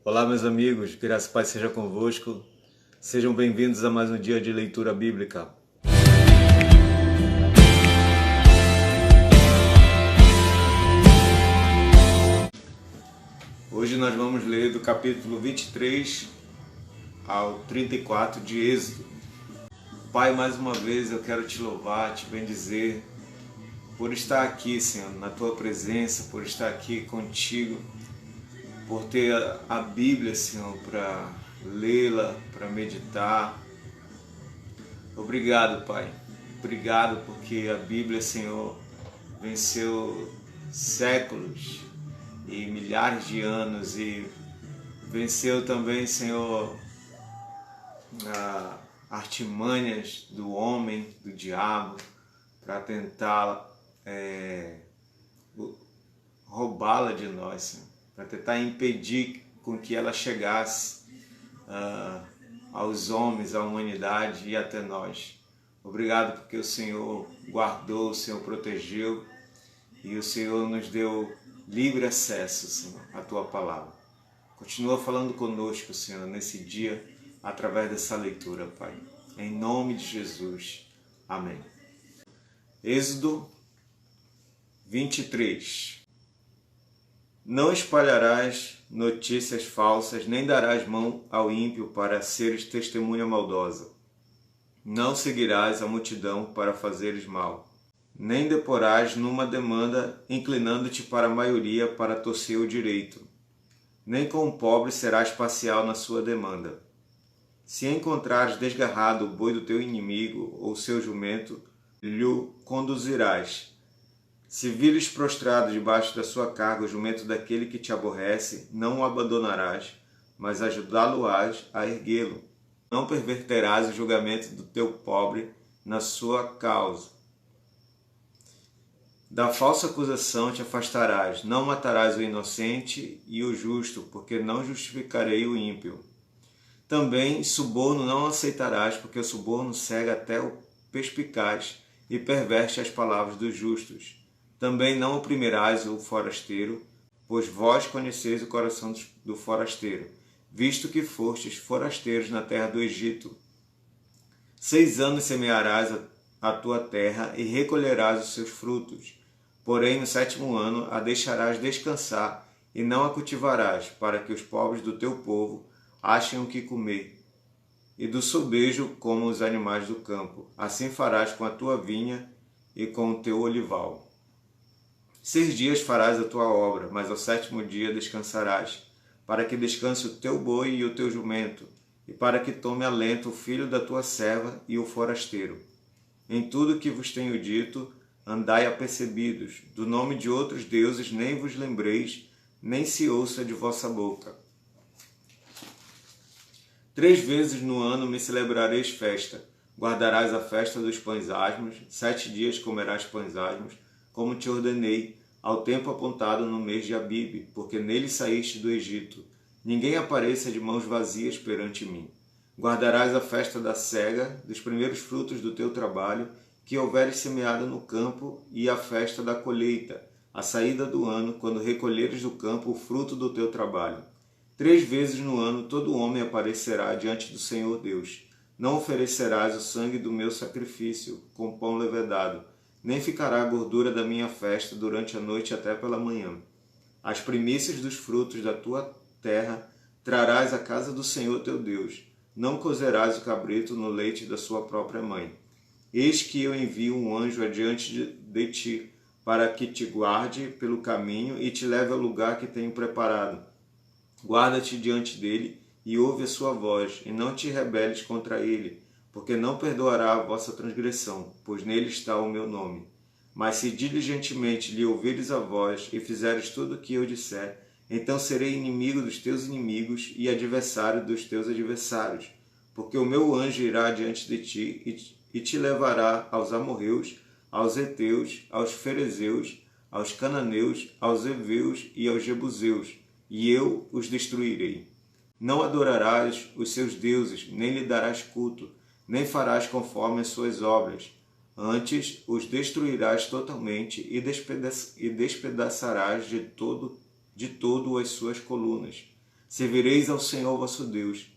Olá, meus amigos, graça e paz seja convosco. Sejam bem-vindos a mais um dia de leitura bíblica. Hoje nós vamos ler do capítulo 23 ao 34 de Êxodo. Pai, mais uma vez eu quero te louvar, te bendizer por estar aqui, Senhor, na tua presença, por estar aqui contigo, por ter a Bíblia, Senhor, para lê-la, para meditar. Obrigado, Pai. Obrigado porque a Bíblia, Senhor, venceu séculos e milhares de anos e venceu também, Senhor, artimanhas do homem, do diabo, para tentar roubá-la de nós, Senhor, para tentar impedir com que ela chegasse aos homens, à humanidade e até nós. Obrigado porque o Senhor guardou, o Senhor protegeu e o Senhor nos deu livre acesso, Senhor, à Tua Palavra. Continua falando conosco, Senhor, nesse dia, através dessa leitura, Pai. Em nome de Jesus. Amém. Êxodo 23. Não espalharás notícias falsas, nem darás mão ao ímpio para seres testemunha maldosa. Não seguirás a multidão para fazeres mal, nem deporás numa demanda, inclinando-te para a maioria para torcer o direito. Nem com o pobre serás parcial na sua demanda. Se encontrares desgarrado o boi do teu inimigo ou seu jumento, lhe conduzirás. Se vires prostrado debaixo da sua carga o jumento daquele que te aborrece, não o abandonarás, mas ajudá-lo-ás a erguê-lo. Não perverterás o julgamento do teu pobre na sua causa. Da falsa acusação te afastarás, não matarás o inocente e o justo, porque não justificarei o ímpio. Também suborno não aceitarás, porque o suborno cega até o perspicaz e perverte as palavras dos justos. Também não oprimirás o forasteiro, pois vós conheceis o coração do forasteiro, visto que fostes forasteiros na terra do Egito. 6 anos semearás a tua terra e recolherás os seus frutos. Porém, no 7º ano a deixarás descansar e não a cultivarás, para que os pobres do teu povo achem o que comer. E do sobejo comam os animais do campo. Assim farás com a tua vinha e com o teu olival. 6 dias farás a tua obra, mas ao 7º dia descansarás, para que descanse o teu boi e o teu jumento, e para que tome alento o filho da tua serva e o forasteiro. Em tudo que vos tenho dito, andai apercebidos, do nome de outros deuses nem vos lembreis, nem se ouça de vossa boca. 3 vezes no ano me celebrareis festa. Guardarás a festa dos pães asmos, 7 dias comerás pães asmos, como te ordenei, ao tempo apontado no mês de Abibe, porque nele saíste do Egito. Ninguém apareça de mãos vazias perante mim. Guardarás a festa da cega, dos primeiros frutos do teu trabalho, que houveres semeado no campo, e a festa da colheita, a saída do ano, quando recolheres do campo o fruto do teu trabalho. 3 vezes no ano todo homem aparecerá diante do Senhor Deus. Não oferecerás o sangue do meu sacrifício com pão levedado, nem ficará a gordura da minha festa durante a noite até pela manhã. As primícias dos frutos da tua terra trarás à casa do Senhor teu Deus. Não cozerás o cabrito no leite da sua própria mãe. Eis que eu envio um anjo adiante de ti, para que te guarde pelo caminho e te leve ao lugar que tenho preparado. Guarda-te diante dele e ouve a sua voz, e não te rebeles contra ele, porque não perdoará a vossa transgressão, pois nele está o meu nome. Mas se diligentemente lhe ouvires a voz e fizeres tudo o que eu disser, então serei inimigo dos teus inimigos e adversário dos teus adversários, porque o meu anjo irá diante de ti e te levará aos amorreus, aos heteus, aos ferezeus, aos cananeus, aos heveus e aos jebuseus, e eu os destruirei. Não adorarás os seus deuses, nem lhe darás culto, nem farás conforme as suas obras. Antes os destruirás totalmente e despedaçarás de todo as suas colunas. Servireis ao Senhor vosso Deus,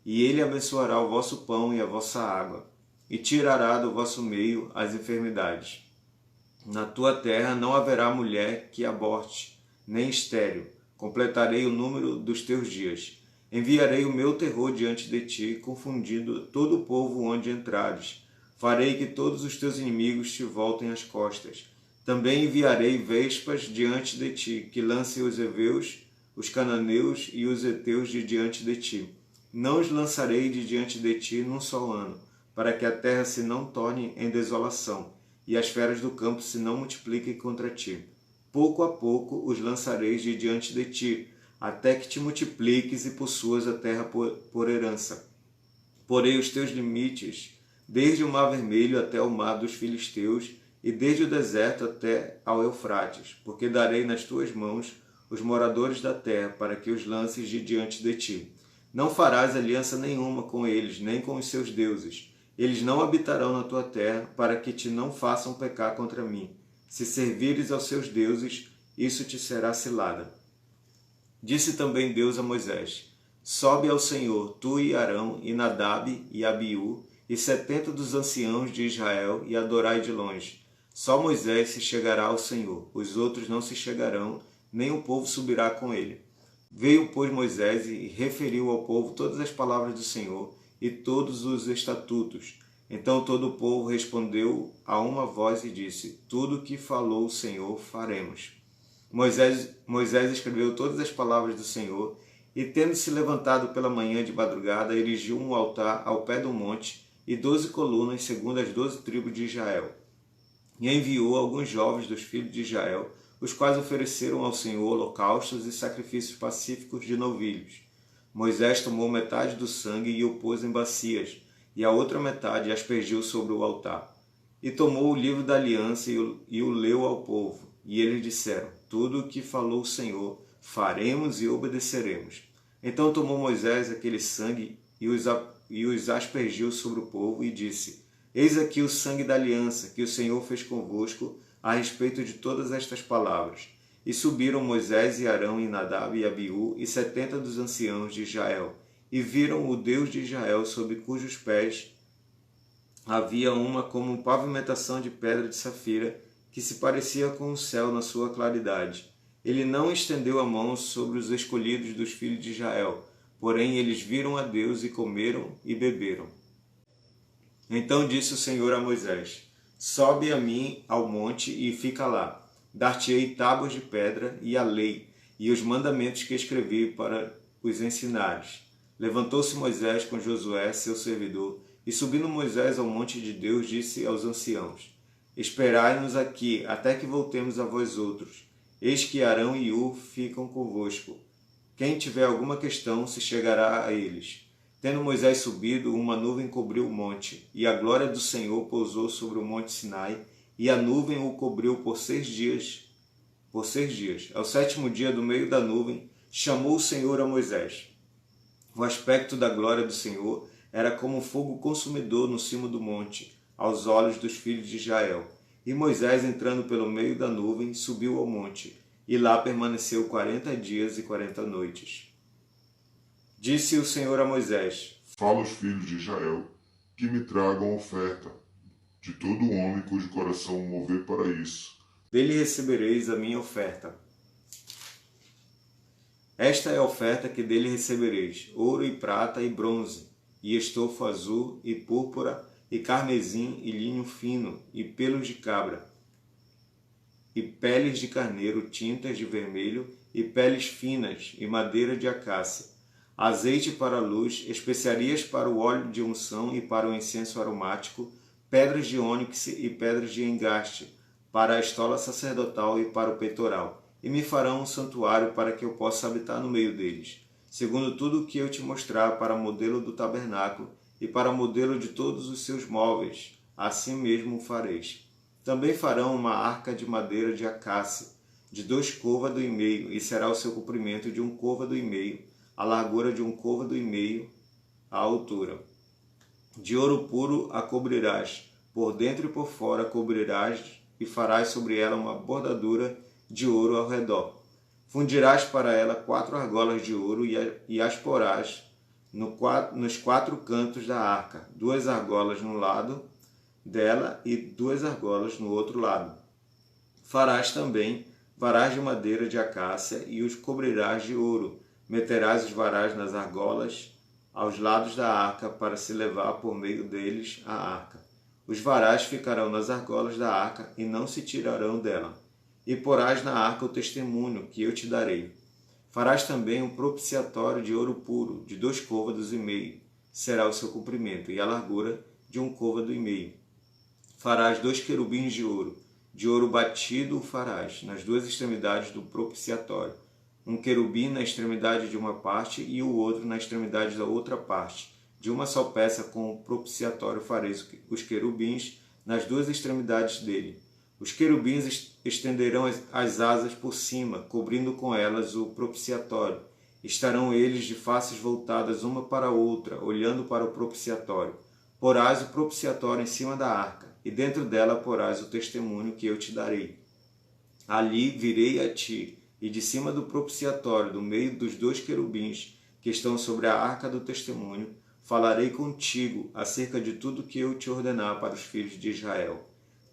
e ele abençoará o vosso pão e a vossa água, e tirará do vosso meio as enfermidades. Na tua terra não haverá mulher que aborte, nem estéril. Completarei o número dos teus dias. Enviarei o meu terror diante de ti, confundindo todo o povo onde entrares. Farei que todos os teus inimigos te voltem as costas. Também enviarei vespas diante de ti, que lancem os heveus, os cananeus e os heteus de diante de ti. Não os lançarei de diante de ti num só ano, para que a terra se não torne em desolação, e as feras do campo se não multipliquem contra ti. Pouco a pouco os lançareis de diante de ti, até que te multipliques e possuas a terra por herança. Porei os teus limites desde o mar vermelho até o mar dos filisteus, e desde o deserto até ao Eufrates, porque darei nas tuas mãos os moradores da terra, para que os lances de diante de ti. Não farás aliança nenhuma com eles, nem com os seus deuses. Eles não habitarão na tua terra, para que te não façam pecar contra mim. Se servires aos seus deuses, isso te será cilada. Disse também Deus a Moisés: Sobe ao Senhor, tu e Arão, e Nadab, e Abiú, e 70 dos anciãos de Israel, e adorai de longe. Só Moisés se chegará ao Senhor, os outros não se chegarão, nem o povo subirá com ele. Veio, pois, Moisés e referiu ao povo todas as palavras do Senhor e todos os estatutos. Então todo o povo respondeu a uma voz e disse: Tudo o que falou o Senhor faremos. Moisés escreveu todas as palavras do Senhor e, tendo-se levantado pela manhã de madrugada, erigiu um altar ao pé do monte e 12 colunas, segundo as 12 tribos de Israel. E enviou alguns jovens dos filhos de Israel, os quais ofereceram ao Senhor holocaustos e sacrifícios pacíficos de novilhos. Moisés tomou metade do sangue e o pôs em bacias, e a outra metade aspergiu sobre o altar. E tomou o livro da aliança e o leu ao povo. E eles disseram: Tudo o que falou o Senhor faremos e obedeceremos. Então tomou Moisés aquele sangue e os aspergiu sobre o povo e disse: Eis aqui o sangue da aliança que o Senhor fez convosco a respeito de todas estas palavras. E subiram Moisés e Arão e Nadab e Abiú e 70 dos anciãos de Israel, e viram o Deus de Israel, sob cujos pés havia uma como pavimentação de pedra de safira, que se parecia com o céu na sua claridade. Ele não estendeu a mão sobre os escolhidos dos filhos de Israel, porém eles viram a Deus e comeram e beberam. Então disse o Senhor a Moisés: Sobe a mim ao monte e fica lá. Dar-te-ei tábuas de pedra e a lei, e os mandamentos que escrevi para os ensinares. Levantou-se Moisés com Josué, seu servidor, e subindo Moisés ao monte de Deus, disse aos anciãos: Esperai-nos aqui, até que voltemos a vós outros. Eis que Arão e Ur ficam convosco. Quem tiver alguma questão se chegará a eles. Tendo Moisés subido, uma nuvem cobriu o monte, e a glória do Senhor pousou sobre o monte Sinai, e a nuvem o cobriu por 6 dias. Ao 7º dia, do meio da nuvem, chamou o Senhor a Moisés. O aspecto da glória do Senhor era como um fogo consumidor no cimo do monte, aos olhos dos filhos de Israel. E Moisés, entrando pelo meio da nuvem, subiu ao monte, e lá permaneceu 40 dias e 40 noites. Disse o Senhor a Moisés: Fala aos filhos de Israel que me tragam oferta de todo homem cujo coração mover para isso. Dele recebereis a minha oferta. Esta é a oferta que dele recebereis: ouro e prata e bronze, e estofo azul e púrpura, e carmesim e linho fino, e pelos de cabra, e peles de carneiro tintas de vermelho, e peles finas, e madeira de acácia, azeite para a luz, especiarias para o óleo de unção e para o incenso aromático, pedras de ônix e pedras de engaste, para a estola sacerdotal e para o peitoral. E me farão um santuário para que eu possa habitar no meio deles, segundo tudo o que eu te mostrar, para modelo do tabernáculo e para modelo de todos os seus móveis, assim mesmo o fareis. Também farão uma arca de madeira de acácia, de 2 côvados e meio, e será o seu comprimento de 1 côvado e meio, a largura de 1 côvado e meio, a altura. De ouro puro a cobrirás, por dentro e por fora cobrirás, e farás sobre ela uma bordadura de ouro ao redor. Fundirás para ela 4 argolas de ouro e as porás nos 4 cantos da arca, 2 argolas no lado dela e 2 argolas no outro lado. Farás também varais de madeira de acácia e os cobrirás de ouro. Meterás os varais nas argolas aos lados da arca para se levar por meio deles a arca. Os varais ficarão nas argolas da arca e não se tirarão dela. E porás na arca o testemunho que eu te darei. Farás também um propiciatório de ouro puro, de 2 côvados e meio, será o seu comprimento, e a largura de 1 côvado e meio. Farás 2 querubins de ouro batido o farás, nas 2 extremidades do propiciatório. Um querubim na extremidade de uma parte e o outro na extremidade da outra parte. De uma só peça com o propiciatório fareis os querubins nas 2 extremidades dele. Os querubins estenderão as asas por cima, cobrindo com elas o propiciatório. Estarão eles de faces voltadas uma para a outra, olhando para o propiciatório. Porás o propiciatório em cima da arca, e dentro dela porás o testemunho que eu te darei. Ali virei a ti, e de cima do propiciatório, do meio dos 2 querubins que estão sobre a arca do testemunho, falarei contigo acerca de tudo que eu te ordenar para os filhos de Israel.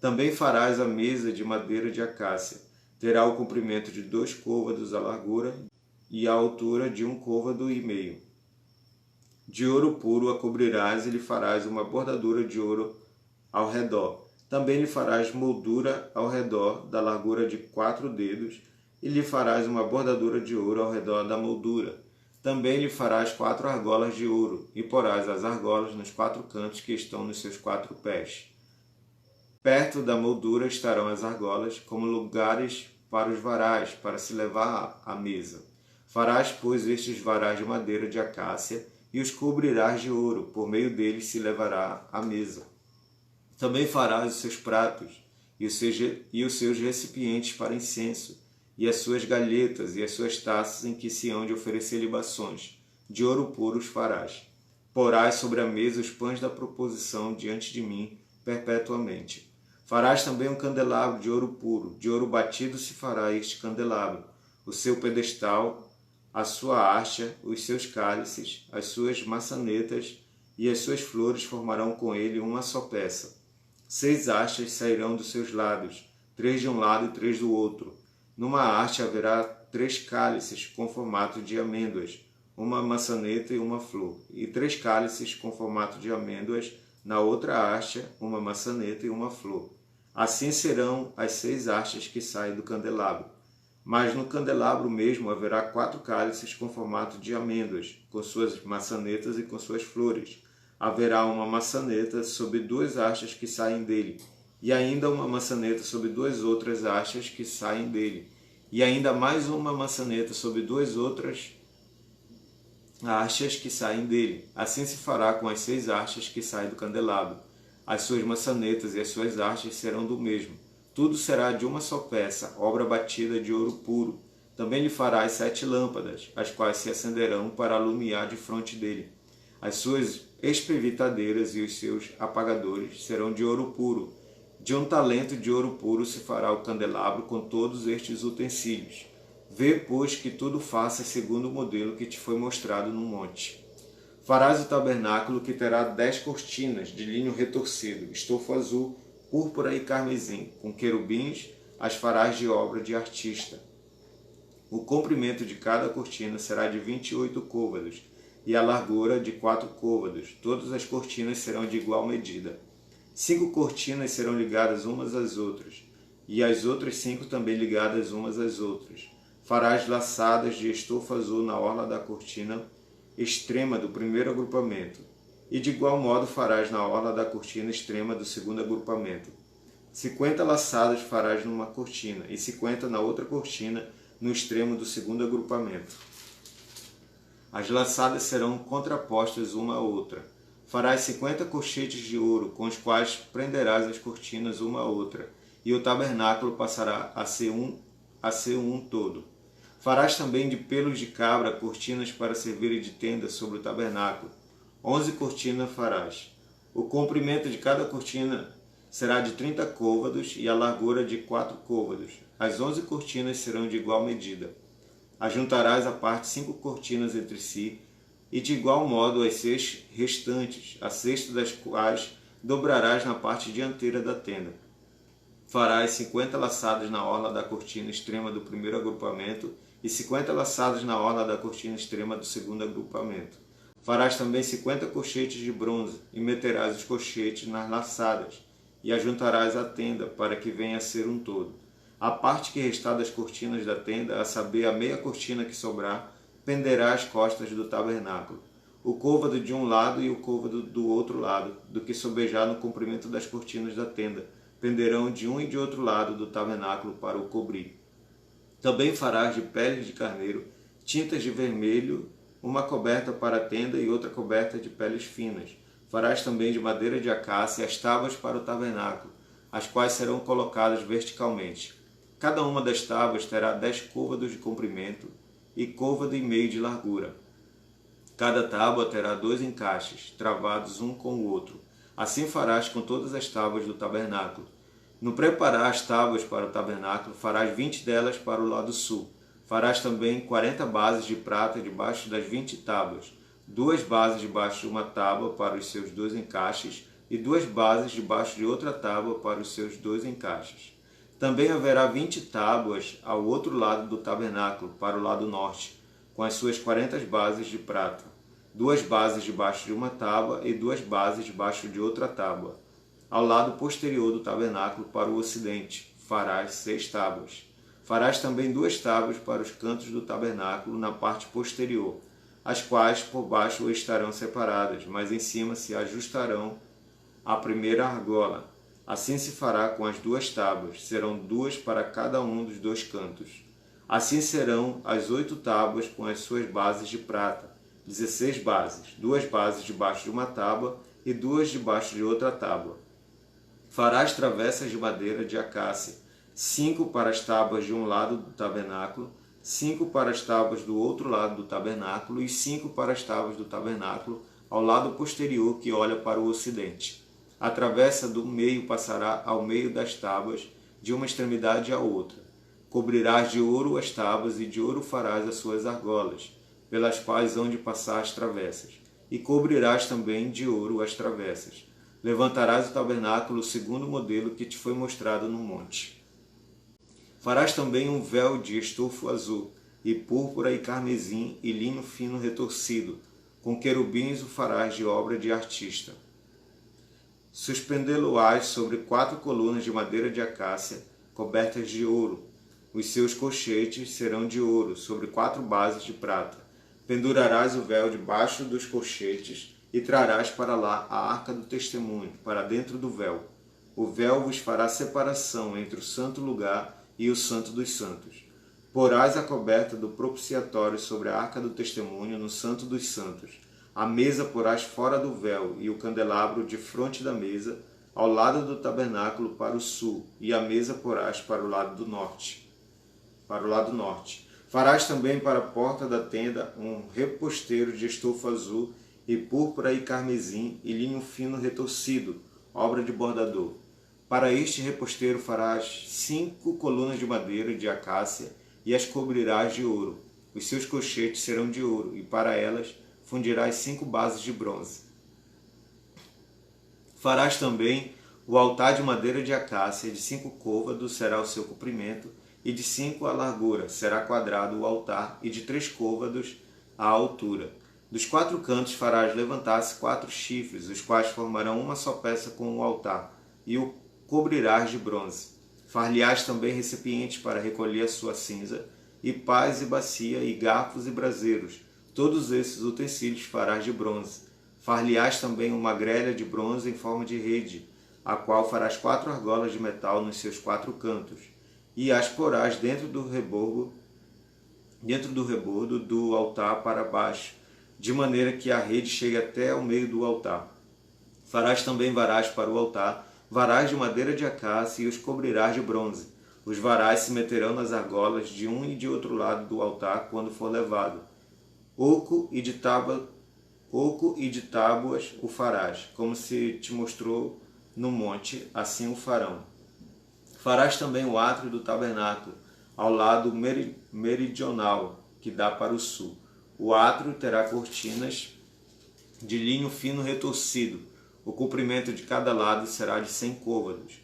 Também farás a mesa de madeira de acácia. Terá o comprimento de 2 côvados a largura e a altura de 1 côvado e meio. De ouro puro a cobrirás e lhe farás uma bordadura de ouro ao redor. Também lhe farás moldura ao redor da largura de 4 dedos e lhe farás uma bordadura de ouro ao redor da moldura. Também lhe farás 4 argolas de ouro e porás as argolas nos 4 cantos que estão nos seus 4 pés. Perto da moldura estarão as argolas, como lugares para os varais, para se levar à mesa. Farás, pois, estes varais de madeira de acácia e os cobrirás de ouro, por meio deles se levará à mesa. Também farás os seus pratos e os seus recipientes para incenso, e as suas galhetas e as suas taças em que se hão de oferecer libações. De ouro puro os farás. Porás sobre a mesa os pães da proposição diante de mim perpetuamente. Farás também um candelabro de ouro puro, de ouro batido se fará este candelabro, o seu pedestal, a sua haste, os seus cálices, as suas maçanetas e as suas flores formarão com ele uma só peça. 6 hastes sairão dos seus lados, 3 de um lado e 3 do outro. Numa haste haverá 3 cálices com formato de amêndoas, uma maçaneta e uma flor, e 3 cálices com formato de amêndoas na outra haste, uma maçaneta e uma flor. Assim serão as 6 hastes que saem do candelabro. Mas no candelabro mesmo haverá 4 cálices com formato de amêndoas, com suas maçanetas e com suas flores. Haverá uma maçaneta sobre 2 hastes que saem dele, e ainda uma maçaneta sobre 2 outras hastes que saem dele, e ainda mais uma maçaneta sobre 2 outras hastes que saem dele. Assim se fará com as 6 hastes que saem do candelabro. As suas maçanetas e as suas hastes serão do mesmo. Tudo será de uma só peça, obra batida de ouro puro. Também lhe farás 7 lâmpadas, as quais se acenderão para alumiar de fronte dele. As suas espevitadeiras e os seus apagadores serão de ouro puro. De 1 talento de ouro puro se fará o candelabro com todos estes utensílios. Vê, pois, que tudo faças segundo o modelo que te foi mostrado no monte. Farás o tabernáculo, que terá 10 cortinas de linho retorcido, estofo azul, púrpura e carmesim, com querubins as farás de obra de artista. O comprimento de cada cortina será de 28 côvados, e a largura de 4 côvados. Todas as cortinas serão de igual medida. 5 cortinas serão ligadas umas às outras, e as outras 5 também ligadas umas às outras. Farás laçadas de estofo azul na orla da cortina extrema do primeiro agrupamento, e de igual modo farás na orla da cortina extrema do segundo agrupamento. 50 laçadas farás numa cortina, e 50 na outra cortina, no extremo do segundo agrupamento. As laçadas serão contrapostas uma à outra. Farás 50 colchetes de ouro, com os quais prenderás as cortinas uma à outra, e o tabernáculo passará a ser um todo. Farás também de pelos de cabra cortinas para servirem de tenda sobre o tabernáculo. 11 cortinas farás. O comprimento de cada cortina será de 30 côvados e a largura de 4 côvados. As 11 cortinas serão de igual medida. Ajuntarás à parte 5 cortinas entre si, e de igual modo as 6 restantes, a sexta das quais dobrarás na parte dianteira da tenda. Farás 50 laçadas na orla da cortina extrema do primeiro agrupamento e 50 laçadas na orla da cortina extrema do segundo agrupamento. Farás também 50 colchetes de bronze e meterás os colchetes nas laçadas e ajuntarás a tenda para que venha a ser um todo. A parte que restar das cortinas da tenda, a saber, a meia cortina que sobrar, penderá às costas do tabernáculo. O côvado de um lado e o côvado do outro lado, do que sobejar no comprimento das cortinas da tenda, penderão de um e de outro lado do tabernáculo para o cobrir. Também farás de peles de carneiro, tintas de vermelho, uma coberta para a tenda e outra coberta de peles finas. Farás também de madeira de acácia as tábuas para o tabernáculo, as quais serão colocadas verticalmente. Cada uma das tábuas terá 10 côvados de comprimento e côvado e meio de largura. Cada tábua terá 2 encaixes, travados um com o outro. Assim farás com todas as tábuas do tabernáculo. No preparar as tábuas para o tabernáculo, farás 20 delas para o lado sul. Farás também 40 bases de prata debaixo das 20 tábuas, 2 bases debaixo de uma tábua para os seus 2 encaixes e 2 bases debaixo de outra tábua para os seus 2 encaixes. Também haverá 20 tábuas ao outro lado do tabernáculo, para o lado norte, com as suas 40 bases de prata, 2 bases debaixo de uma tábua e 2 bases debaixo de outra tábua. Ao lado posterior do tabernáculo, para o ocidente, farás 6 tábuas. Farás também 2 tábuas para os cantos do tabernáculo na parte posterior, as quais por baixo estarão separadas, mas em cima se ajustarão à primeira argola. Assim se fará com as 2 tábuas, serão 2 para cada um dos 2 cantos. Assim serão as 8 tábuas com as suas bases de prata, 16 bases, 2 bases debaixo de uma tábua e 2 debaixo de outra tábua. Farás travessas de madeira de acácia, 5 para as tábuas de um lado do tabernáculo, 5 para as tábuas do outro lado do tabernáculo e 5 para as tábuas do tabernáculo ao lado posterior que olha para o ocidente. A travessa do meio passará ao meio das tábuas, de uma extremidade à outra. Cobrirás de ouro as tábuas e de ouro farás as suas argolas, pelas quais hão de passar as travessas. E cobrirás também de ouro as travessas. Levantarás o tabernáculo segundo o modelo que te foi mostrado no monte. Farás também um véu de estofo azul, e púrpura e carmesim e linho fino retorcido. Com querubins o farás de obra de artista. Suspendê-lo-ás sobre 4 colunas de madeira de acácia, cobertas de ouro. Os seus colchetes serão de ouro, sobre 4 bases de prata. Pendurarás o véu debaixo dos colchetes e trarás para lá a arca do testemunho, para dentro do véu. O véu vos fará separação entre o santo lugar e o santo dos santos. Porás a coberta do propiciatório sobre a arca do testemunho no santo dos santos. A mesa porás fora do véu e o candelabro de fronte da mesa, ao lado do tabernáculo para o sul, e a mesa porás para o lado do norte. Farás também para a porta da tenda um reposteiro de estofo azul e púrpura e carmesim e linho fino retorcido, obra de bordador. Para este reposteiro farás 5 colunas de madeira de acácia e as cobrirás de ouro. Os seus colchetes serão de ouro, e para elas fundirás 5 bases de bronze. Farás também o altar de madeira de acácia, de 5 côvados será o seu comprimento, e de 5 a largura, será quadrado o altar, e de 3 côvados a altura. Dos 4 cantos farás levantar-se 4 chifres, os quais formarão uma só peça com o altar, e o cobrirás de bronze. Far-lhe-ás também recipientes para recolher a sua cinza, e pás e bacia, e garfos e braseiros. Todos esses utensílios farás de bronze. Far-lhe-ás também uma grelha de bronze em forma de rede, a qual farás 4 argolas de metal nos seus 4 cantos, e as porás dentro do rebordo do altar para baixo, de maneira que a rede chegue até ao meio do altar. Farás também varais para o altar, varais de madeira de acácia, e os cobrirás de bronze. Os varais se meterão nas argolas de um e de outro lado do altar quando for levado. Oco e de tábuas o farás, como se te mostrou no monte, assim o farão. Farás também o átrio do tabernáculo, ao lado meridional, que dá para o sul. O átrio terá cortinas de linho fino retorcido. O comprimento de cada lado será de 100 côvados.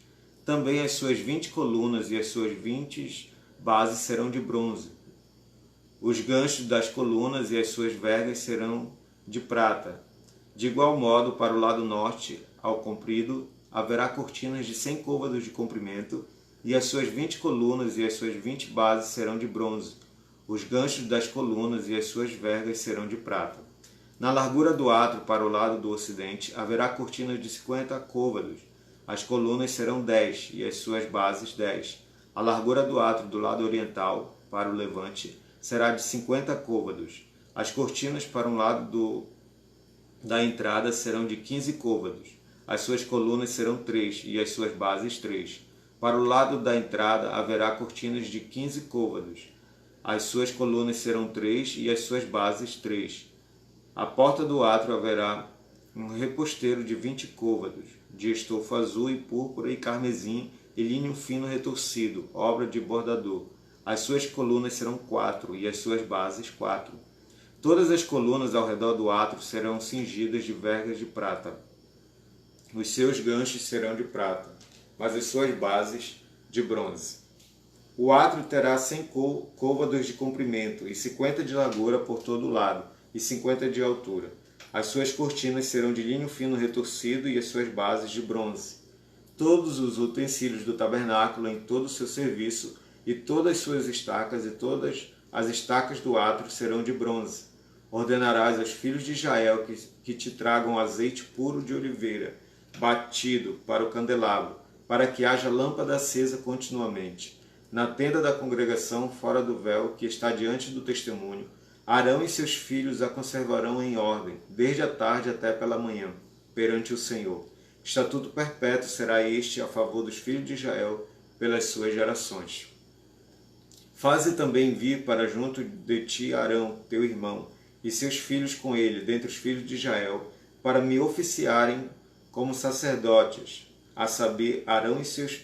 Também as suas 20 colunas e as suas 20 bases serão de bronze. Os ganchos das colunas e as suas vergas serão de prata. De igual modo, para o lado norte, ao comprido, haverá cortinas de 100 côvados de comprimento, e as suas 20 colunas e as suas 20 bases serão de bronze. Os ganchos das colunas e as suas vergas serão de prata. Na largura do átrio para o lado do ocidente, haverá cortinas de 50 côvados. As colunas serão 10 e as suas bases 10. A largura do átrio do lado oriental, para o levante, será de 50 côvados. As cortinas para um lado da entrada serão de 15 côvados. As suas colunas serão 3 e as suas bases 3. Para o lado da entrada haverá cortinas de 15 côvados. As suas colunas serão 3 e as suas bases 3. À porta do átrio haverá um reposteiro de 20 côvados, de estofa azul e púrpura e carmesim e linho fino retorcido, obra de bordador. As suas colunas serão 4 e as suas bases 4. Todas as colunas ao redor do átrio serão cingidas de vergas de prata. Os seus ganchos serão de prata, mas as suas bases de bronze. O átrio terá 100 côvados de comprimento e 50 de largura por todo lado, e 50 de altura. As suas cortinas serão de linho fino retorcido e as suas bases de bronze. Todos os utensílios do tabernáculo em todo o seu serviço, e todas as suas estacas e todas as estacas do átrio serão de bronze. Ordenarás aos filhos de Israel que te tragam azeite puro de oliveira, batido para o candelabro, para que haja lâmpada acesa continuamente. Na tenda da congregação, fora do véu, que está diante do testemunho, Arão e seus filhos a conservarão em ordem, desde a tarde até pela manhã, perante o Senhor. Estatuto perpétuo será este a favor dos filhos de Israel, pelas suas gerações. Faze também vir para junto de ti Arão, teu irmão, e seus filhos com ele, dentre os filhos de Israel, para me oficiarem como sacerdotes, a saber, Arão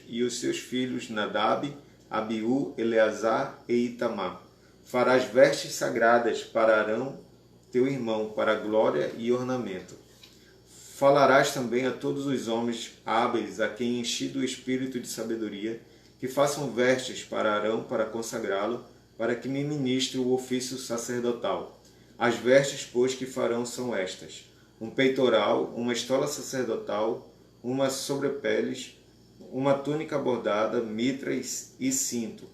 e os seus filhos Nadab, Abiú, Eleazar e Itamar. Farás vestes sagradas para Arão, teu irmão, para glória e ornamento. Falarás também a todos os homens hábeis, a quem enchi do espírito de sabedoria, que façam vestes para Arão, para consagrá-lo, para que me ministre o ofício sacerdotal. As vestes, pois, que farão são estas: um peitoral, uma estola sacerdotal, uma sobrepeles, uma túnica bordada, mitras e cinto.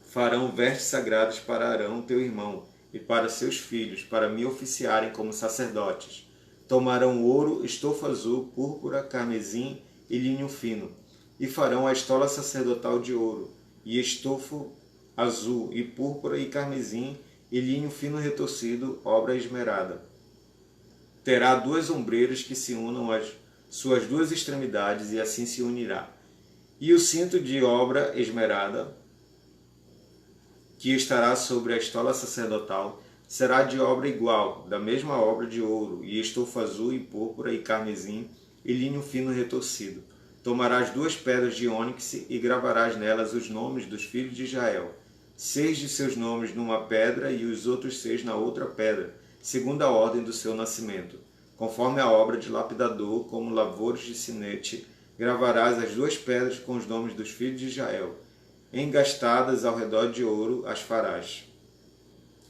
Farão vestes sagradas para Arão, teu irmão, e para seus filhos, para me oficiarem como sacerdotes. Tomarão ouro, estofa azul, púrpura, carmesim e linho fino, e farão a estola sacerdotal de ouro, e estofo azul, e púrpura e carmesim, e linho fino retorcido, obra esmerada. Terá 2 ombreiras que se unam às suas 2 extremidades, e assim se unirá. E o cinto de obra esmerada, que estará sobre a estola sacerdotal, será de obra igual, da mesma obra de ouro, e estofa azul e púrpura e carmesim, e linho fino retorcido. Tomarás 2 pedras de ônix e gravarás nelas os nomes dos filhos de Israel, 6 de seus nomes numa pedra e os outros 6 na outra pedra, segundo a ordem do seu nascimento. Conforme a obra de lapidador, como lavores de sinete, gravarás as 2 pedras com os nomes dos filhos de Israel. Engastadas ao redor de ouro as farás.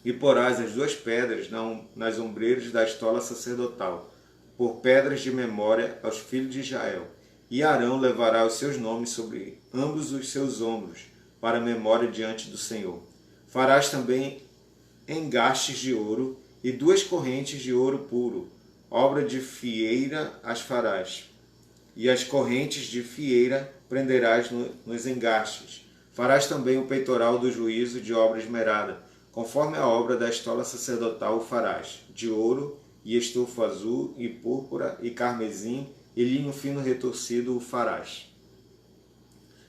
E porás as 2 pedras nas ombreiras da estola sacerdotal, por pedras de memória aos filhos de Israel. E Arão levará os seus nomes sobre ambos os seus ombros, para memória diante do Senhor. Farás também engastes de ouro e 2 correntes de ouro puro, obra de fieira as farás. E as correntes de fieira prenderás nos engastes. Farás também o peitoral do juízo de obra esmerada, conforme a obra da estola sacerdotal o farás, de ouro, e estofo azul, e púrpura, e carmesim, e linho fino retorcido o farás.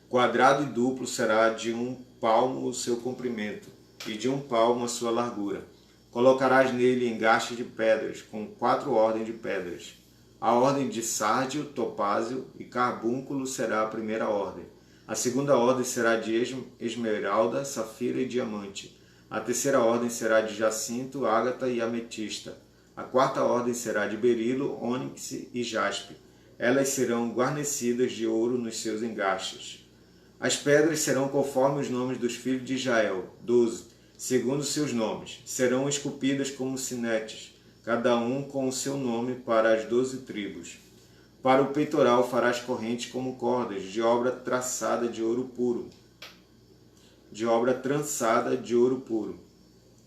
Quadrado e duplo será de 1 palmo o seu comprimento, e de 1 palmo a sua largura. Colocarás nele engaste de pedras, com 4 ordens de pedras. A ordem de sárdio, topázio e carbúnculo será a primeira ordem. A segunda ordem será de esmeralda, safira e diamante. A terceira ordem será de jacinto, ágata e ametista. A quarta ordem será de berilo, ônix e jaspe. Elas serão guarnecidas de ouro nos seus engastes. As pedras serão conforme os nomes dos filhos de Israel, 12, segundo seus nomes. Serão esculpidas como sinetes, cada um com o seu nome para as 12 tribos. Para o peitoral farás correntes como cordas, de obra traçada de ouro puro.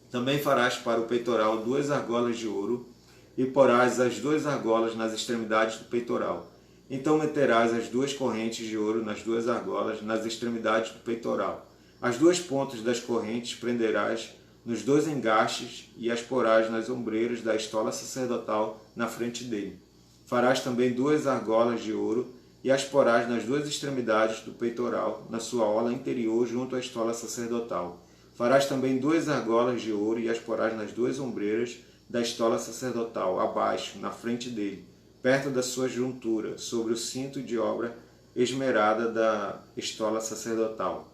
Também farás para o peitoral 2 argolas de ouro, e porás as 2 argolas nas extremidades do peitoral. Então meterás as 2 correntes de ouro nas 2 argolas nas extremidades do peitoral. As 2 pontas das correntes prenderás nos 2 engastes e as porás nas ombreiras da estola sacerdotal na frente dele. Farás também 2 argolas de ouro e as porás nas 2 extremidades do peitoral, na sua orla interior junto à estola sacerdotal. Farás também 2 argolas de ouro e as porás nas 2 ombreiras da estola sacerdotal, abaixo, na frente dele, perto da sua juntura, sobre o cinto de obra esmerada da estola sacerdotal.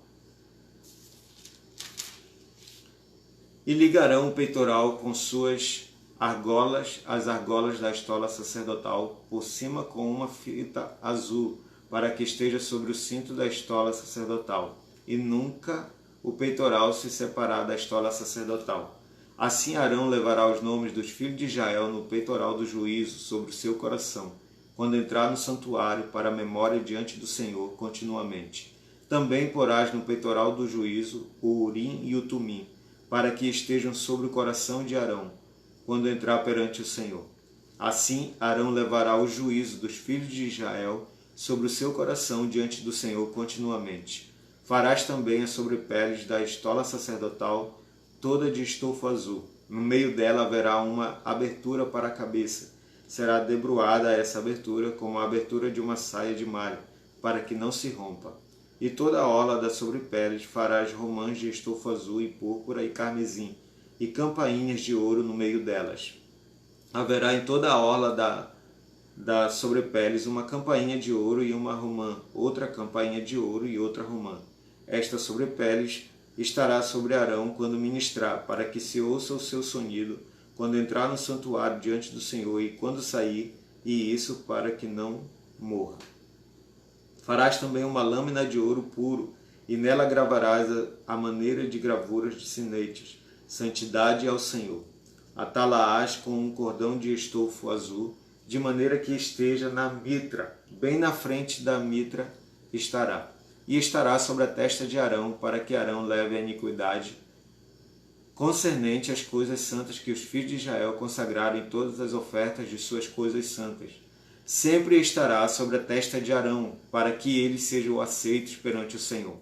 E ligarão o peitoral com suas argolas, as argolas da estola sacerdotal, por cima com uma fita azul, para que esteja sobre o cinto da estola sacerdotal, e nunca o peitoral se separar da estola sacerdotal. Assim Arão levará os nomes dos filhos de Israel no peitoral do juízo sobre o seu coração, quando entrar no santuário para a memória diante do Senhor continuamente. Também porás no peitoral do juízo o Urim e o Tumim, para que estejam sobre o coração de Arão, quando entrar perante o Senhor. Assim Arão levará o juízo dos filhos de Israel sobre o seu coração diante do Senhor continuamente. Farás também as sobrepeles da estola sacerdotal toda de estofo azul. No meio dela haverá uma abertura para a cabeça. Será debruada essa abertura como a abertura de uma saia de malha, para que não se rompa. E toda a orla das sobrepeles farás romãs de estofo azul e púrpura e carmesim, e campainhas de ouro no meio delas. Haverá em toda a orla da sobrepeles uma campainha de ouro e uma romã, outra campainha de ouro e outra romã. Esta sobrepeles estará sobre Arão quando ministrar, para que se ouça o seu sonido, quando entrar no santuário diante do Senhor e quando sair, e isso para que não morra. Farás também uma lâmina de ouro puro, e nela gravarás a maneira de gravuras de sinetes, santidade ao Senhor. Atá-la-ás com um cordão de estofo azul, de maneira que esteja na mitra, bem na frente da mitra estará. E estará sobre a testa de Arão, para que Arão leve a iniquidade concernente às coisas santas que os filhos de Israel consagraram em todas as ofertas de suas coisas santas. Sempre estará sobre a testa de Arão, para que eles sejam aceitos perante o Senhor.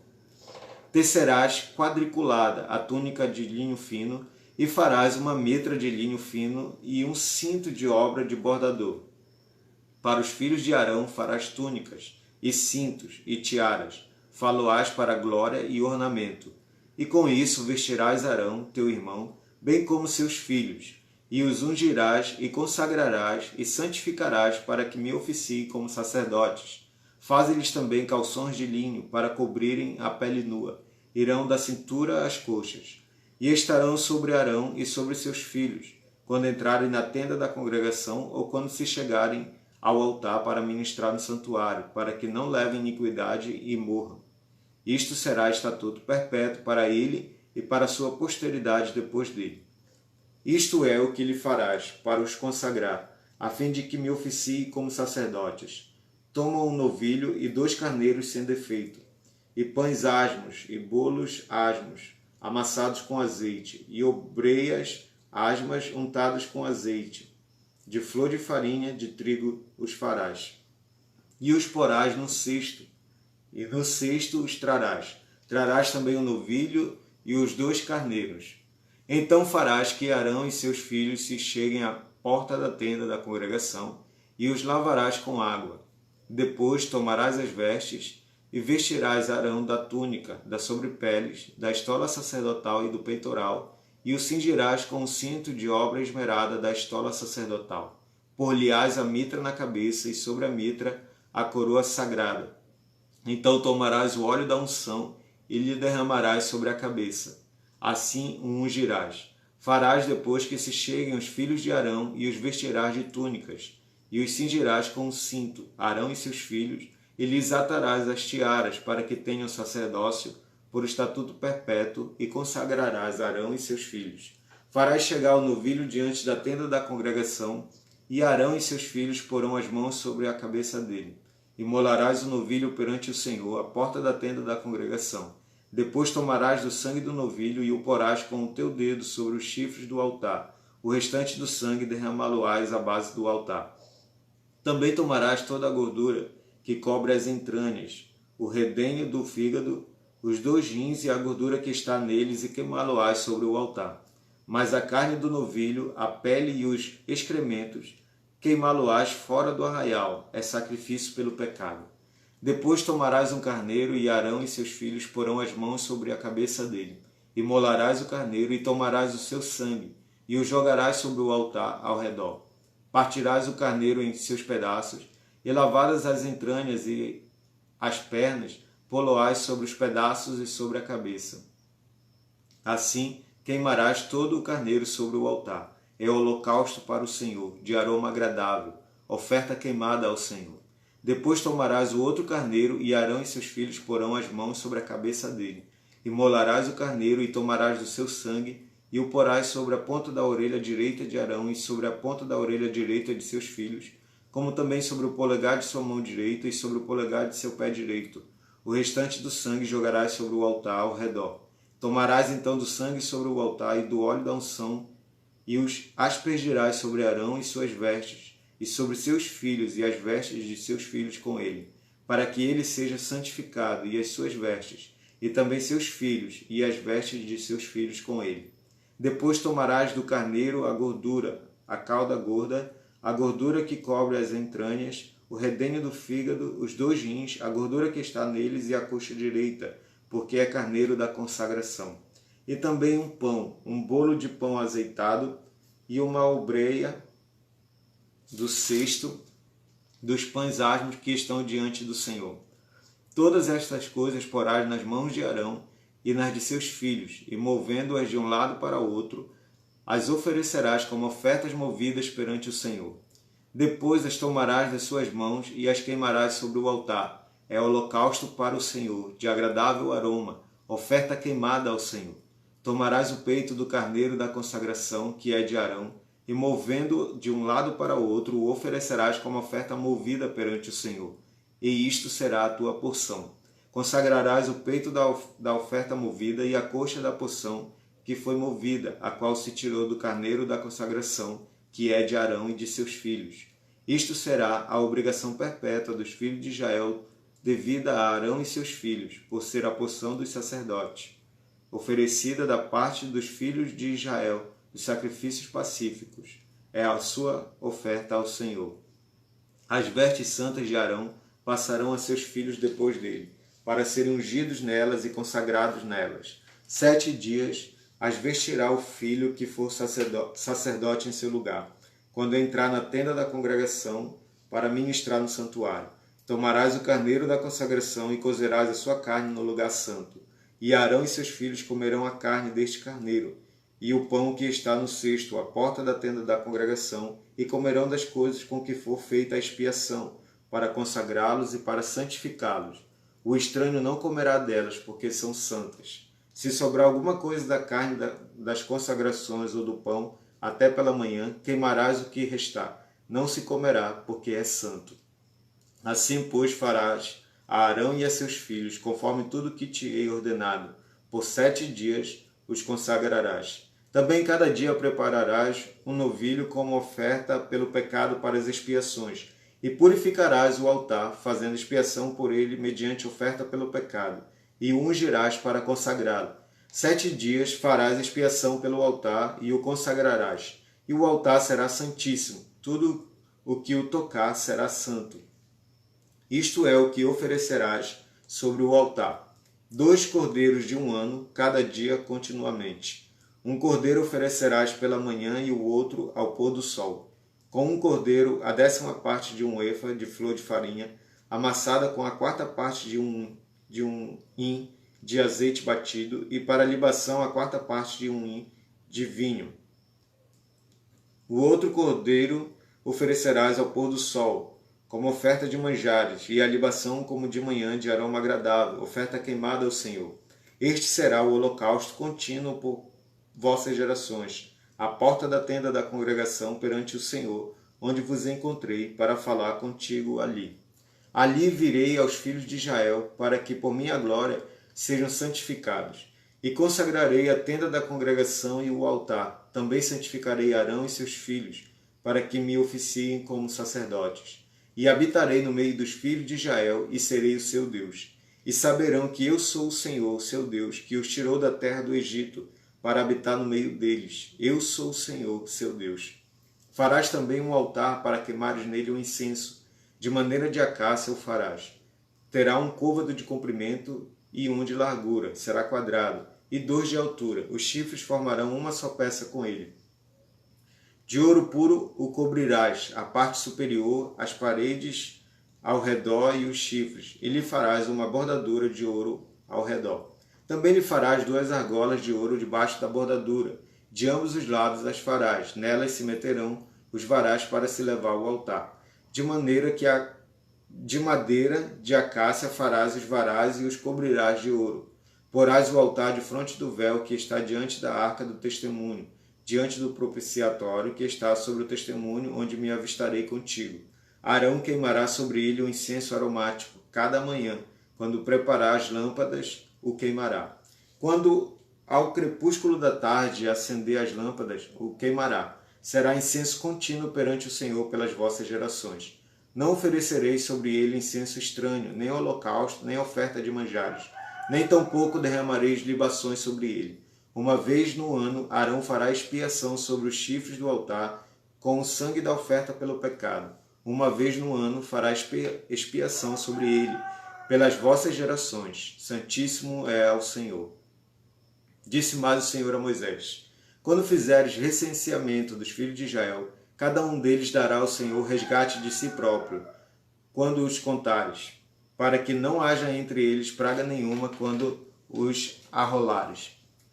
Tecerás quadriculada a túnica de linho fino, e farás uma mitra de linho fino e um cinto de obra de bordador. Para os filhos de Arão farás túnicas, e cintos, e tiaras, faloás para glória e ornamento. E com isso vestirás Arão, teu irmão, bem como seus filhos, e os ungirás e consagrarás e santificarás para que me oficiem como sacerdotes. Faze-lhes também calções de linho para cobrirem a pele nua, irão da cintura às coxas. E estarão sobre Arão e sobre seus filhos, quando entrarem na tenda da congregação ou quando se chegarem ao altar para ministrar no santuário, para que não levem iniquidade e morram. Isto será estatuto perpétuo para ele e para sua posteridade depois dele. Isto é o que lhe farás para os consagrar, a fim de que me oficiem como sacerdotes. Toma um novilho e 2 carneiros sem defeito, e pães asmos e bolos asmos, amassados com azeite, e obreias asmas untadas com azeite. De flor de farinha de trigo os farás. E os porás num cesto, e no cesto os trarás. Trarás também o novilho e os 2 carneiros. Então farás que Arão e seus filhos se cheguem à porta da tenda da congregação, e os lavarás com água. Depois tomarás as vestes, e vestirás Arão da túnica, das sobrepeles, da estola sacerdotal e do peitoral, e o cingirás com o cinto de obra esmerada da estola sacerdotal. Por-lhe-ás a mitra na cabeça, e sobre a mitra a coroa sagrada. Então tomarás o óleo da unção, e lhe derramarás sobre a cabeça. assim o ungirás. Farás depois que se cheguem os filhos de Arão, e os vestirás de túnicas, e os cingirás com um cinto, Arão e seus filhos, e lhes atarás as tiaras, para que tenham sacerdócio por estatuto perpétuo, e consagrarás Arão e seus filhos. Farás chegar o novilho diante da tenda da congregação, e Arão e seus filhos porão as mãos sobre a cabeça dele. Imolarás o novilho perante o Senhor, à porta da tenda da congregação. Depois tomarás do sangue do novilho e o porás com o teu dedo sobre os chifres do altar. O restante do sangue derramá-lo-ás à base do altar. Também tomarás toda a gordura que cobre as entranhas, o redenho do fígado, os 2 rins e a gordura que está neles, e queimá-lo-ás sobre o altar. Mas a carne do novilho, a pele e os excrementos, queimá-lo-ás fora do arraial, é sacrifício pelo pecado. Depois tomarás um carneiro, e Arão e seus filhos porão as mãos sobre a cabeça dele. Imolarás o carneiro, e tomarás o seu sangue, e o jogarás sobre o altar ao redor. Partirás o carneiro em seus pedaços, e lavadas as entranhas e as pernas, pô-lo-ás sobre os pedaços e sobre a cabeça. Assim queimarás todo o carneiro sobre o altar. É holocausto para o Senhor, de aroma agradável, oferta queimada ao Senhor. Depois tomarás o outro carneiro, e Arão e seus filhos porão as mãos sobre a cabeça dele. Imolarás o carneiro, e tomarás do seu sangue, e o porás sobre a ponta da orelha direita de Arão, e sobre a ponta da orelha direita de seus filhos, como também sobre o polegar de sua mão direita, e sobre o polegar de seu pé direito. O restante do sangue jogarás sobre o altar ao redor. Tomarás então do sangue sobre o altar e do óleo da unção, e os aspergirás sobre Arão e suas vestes, e sobre seus filhos e as vestes de seus filhos com ele, para que ele seja santificado, e as suas vestes, e também seus filhos e as vestes de seus filhos com ele. Depois tomarás do carneiro a gordura, a cauda gorda, a gordura que cobre as entranhas, o redenho do fígado, os 2 rins, a gordura que está neles e a coxa direita, porque é carneiro da consagração. E também um pão, um bolo de pão azeitado, e uma obreia do cesto dos pães asmos que estão diante do Senhor. Todas estas coisas porás nas mãos de Arão e nas de seus filhos, e movendo-as de um lado para o outro, as oferecerás como ofertas movidas perante o Senhor. Depois as tomarás das suas mãos e as queimarás sobre o altar. É holocausto para o Senhor, de agradável aroma, oferta queimada ao Senhor. Tomarás o peito do carneiro da consagração, que é de Arão, e movendo de um lado para o outro, o oferecerás como oferta movida perante o Senhor. E isto será a tua porção. Consagrarás o peito da oferta movida e a coxa da porção que foi movida, a qual se tirou do carneiro da consagração, que é de Arão e de seus filhos. Isto será a obrigação perpétua dos filhos de Israel, devida a Arão e seus filhos, por ser a porção dos sacerdotes, oferecida da parte dos filhos de Israel, dos sacrifícios pacíficos. É a sua oferta ao Senhor. As vestes santas de Arão passarão a seus filhos depois dele, para serem ungidos nelas e consagrados nelas. 7 dias as vestirá o filho que for sacerdote em seu lugar, quando entrar na tenda da congregação para ministrar no santuário. Tomarás o carneiro da consagração e cozerás a sua carne no lugar santo. E Arão e seus filhos comerão a carne deste carneiro, e o pão que está no cesto, à porta da tenda da congregação, e comerão das coisas com que for feita a expiação, para consagrá-los e para santificá-los. O estranho não comerá delas, porque são santas. Se sobrar alguma coisa da carne das consagrações ou do pão, até pela manhã, queimarás o que restar. Não se comerá, porque é santo. Assim, pois, farás a Arão e a seus filhos, conforme tudo que te hei ordenado. Por 7 dias os consagrarás. Também cada dia prepararás um novilho como oferta pelo pecado para as expiações, e purificarás o altar, fazendo expiação por ele mediante oferta pelo pecado, e o ungirás para consagrá-lo. 7 dias farás expiação pelo altar e o consagrarás, e o altar será santíssimo, tudo o que o tocar será santo. Isto é o que oferecerás sobre o altar: 2 cordeiros de 1 ano, cada dia continuamente. Um cordeiro oferecerás pela manhã e o outro ao pôr do sol. Com um cordeiro, a 10ª parte de 1 efa de flor de farinha, amassada com a 4ª parte de um hin, de azeite batido, e para a libação a quarta parte de um hin de vinho. O outro cordeiro oferecerás ao pôr do sol, como oferta de manjares, e a libação como de manhã de aroma agradável, oferta queimada ao Senhor. Este será o holocausto contínuo por vossas gerações, à porta da tenda da congregação perante o Senhor, onde vos encontrei, para falar contigo ali. Ali virei aos filhos de Israel, para que por minha glória sejam santificados. E consagrarei a tenda da congregação e o altar. Também santificarei Arão e seus filhos, para que me oficiem como sacerdotes. E habitarei no meio dos filhos de Israel, e serei o seu Deus. E saberão que eu sou o Senhor, seu Deus, que os tirou da terra do Egito, para habitar no meio deles. Eu sou o Senhor, seu Deus. Farás também um altar para queimares nele um incenso, de maneira de acácia o farás. Terá um côvado de comprimento e um de largura, será quadrado, e 2 de altura. Os chifres formarão uma só peça com ele. De ouro puro o cobrirás, a parte superior, as paredes ao redor e os chifres, e lhe farás uma bordadura de ouro ao redor. Também lhe farás 2 argolas de ouro debaixo da bordadura, de ambos os lados as farás, nelas se meterão os varais para se levar ao altar, de maneira que de madeira de acácia farás os varais e os cobrirás de ouro. Porás o altar defronte do véu que está diante da arca do testemunho, diante do propiciatório que está sobre o testemunho, onde me avistarei contigo. Arão queimará sobre ele um incenso aromático, cada manhã, quando preparar as lâmpadas, o queimará. Quando ao crepúsculo da tarde acender as lâmpadas, o queimará. Será incenso contínuo perante o Senhor pelas vossas gerações. Não oferecereis sobre ele incenso estranho, nem holocausto, nem oferta de manjares, nem tampouco derramareis libações sobre ele. Uma vez no ano, Arão fará expiação sobre os chifres do altar, com o sangue da oferta pelo pecado. Uma vez no ano fará expiação sobre ele, pelas vossas gerações. Santíssimo é ao Senhor. Disse mais o Senhor a Moisés: quando fizeres recenseamento dos filhos de Israel, cada um deles dará ao Senhor resgate de si próprio, quando os contares, para que não haja entre eles praga nenhuma quando os arrolares.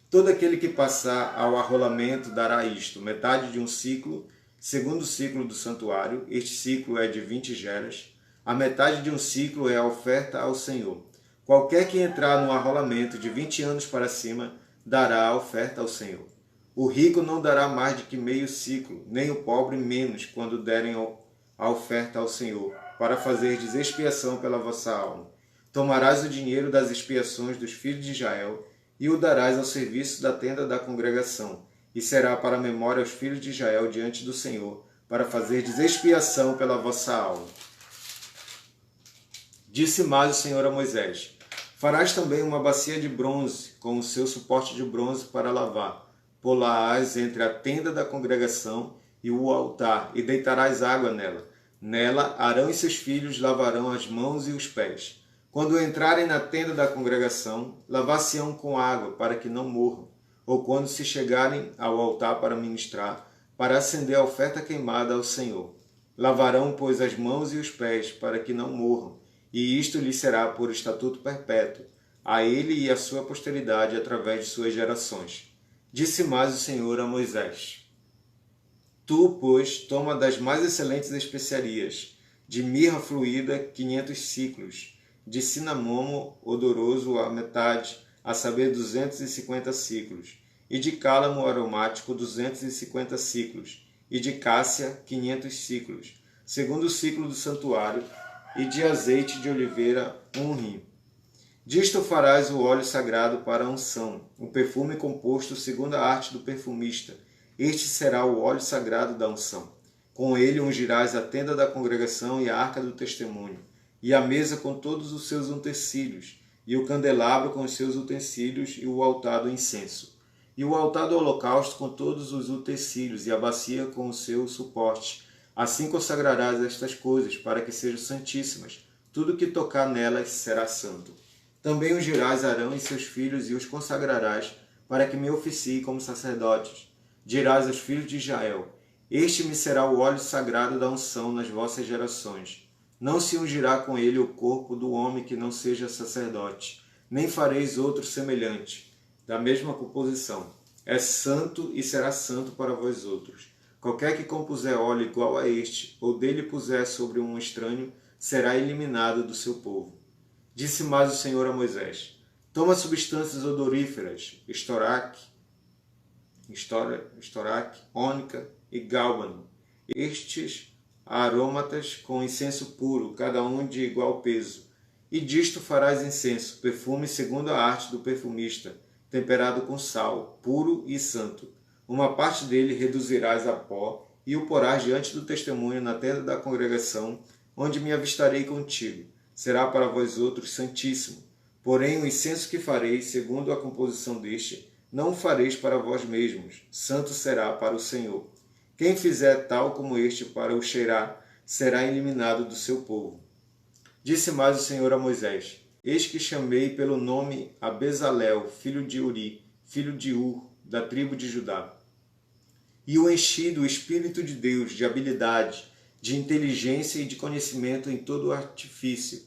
Todo aquele que passar ao arrolamento dará isto: metade de um ciclo, segundo ciclo do santuário, este ciclo é de 20 geras, a metade de um ciclo é a oferta ao Senhor. Qualquer que entrar no arrolamento de 20 anos para cima, dará a oferta ao Senhor. O rico não dará mais de que meio ciclo, nem o pobre menos, quando derem a oferta ao Senhor, para fazer expiação pela vossa alma. Tomarás o dinheiro das expiações dos filhos de Israel e o darás ao serviço da tenda da congregação, e será para memória aos filhos de Israel diante do Senhor, para fazer expiação pela vossa alma. Disse mais o Senhor a Moisés: farás também uma bacia de bronze, com o seu suporte de bronze para lavar. Pô-la-ás entre a tenda da congregação e o altar, e deitarás água nela. Nela, Arão e seus filhos lavarão as mãos e os pés. Quando entrarem na tenda da congregação, lavar-se-ão com água, para que não morram. Ou quando se chegarem ao altar para ministrar, para acender a oferta queimada ao Senhor. Lavarão, pois, as mãos e os pés, para que não morram. E isto lhe será por estatuto perpétuo, a ele e a sua posteridade através de suas gerações. Disse mais o Senhor a Moisés: tu, pois, toma das mais excelentes especiarias, de mirra fluída 500 ciclos, de cinamomo odoroso a metade, a saber 250 ciclos, e de cálamo aromático 250 ciclos, e de cássia 500 ciclos, segundo o ciclo do santuário, e de azeite de oliveira 1 hin. Disto farás o óleo sagrado para a unção, o perfume composto segundo a arte do perfumista. Este será o óleo sagrado da unção. Com ele ungirás a tenda da congregação e a arca do testemunho, e a mesa com todos os seus utensílios, e o candelabro com os seus utensílios, e o altar do incenso. E o altar do holocausto com todos os utensílios, e a bacia com o seu suporte. Assim consagrarás estas coisas, para que sejam santíssimas. Tudo que tocar nelas será santo. Também ungirás Arão e seus filhos, e os consagrarás, para que me oficiem como sacerdotes. Dirás aos filhos de Israel: este me será o óleo sagrado da unção nas vossas gerações. Não se ungirá com ele o corpo do homem que não seja sacerdote, nem fareis outro semelhante, da mesma composição. É santo e será santo para vós outros. Qualquer que compuser óleo igual a este, ou dele puser sobre um estranho, será eliminado do seu povo. Disse mais o Senhor a Moisés: toma substâncias odoríferas, estoraque, ônica e gálbano, estes aromatas com incenso puro, cada um de igual peso. E disto farás incenso, perfume segundo a arte do perfumista, temperado com sal, puro e santo. Uma parte dele reduzirás a pó e o porás diante do testemunho na tenda da congregação, onde me avistarei contigo. Será para vós outros santíssimo. Porém, o incenso que fareis, segundo a composição deste, não o fareis para vós mesmos. Santo será para o Senhor. Quem fizer tal como este para o cheirar, será eliminado do seu povo. Disse mais o Senhor a Moisés: eis que chamei pelo nome a Bezalel, filho de Uri, filho de Ur, da tribo de Judá. E o enchi do Espírito de Deus, de habilidade, de inteligência e de conhecimento em todo o artifício,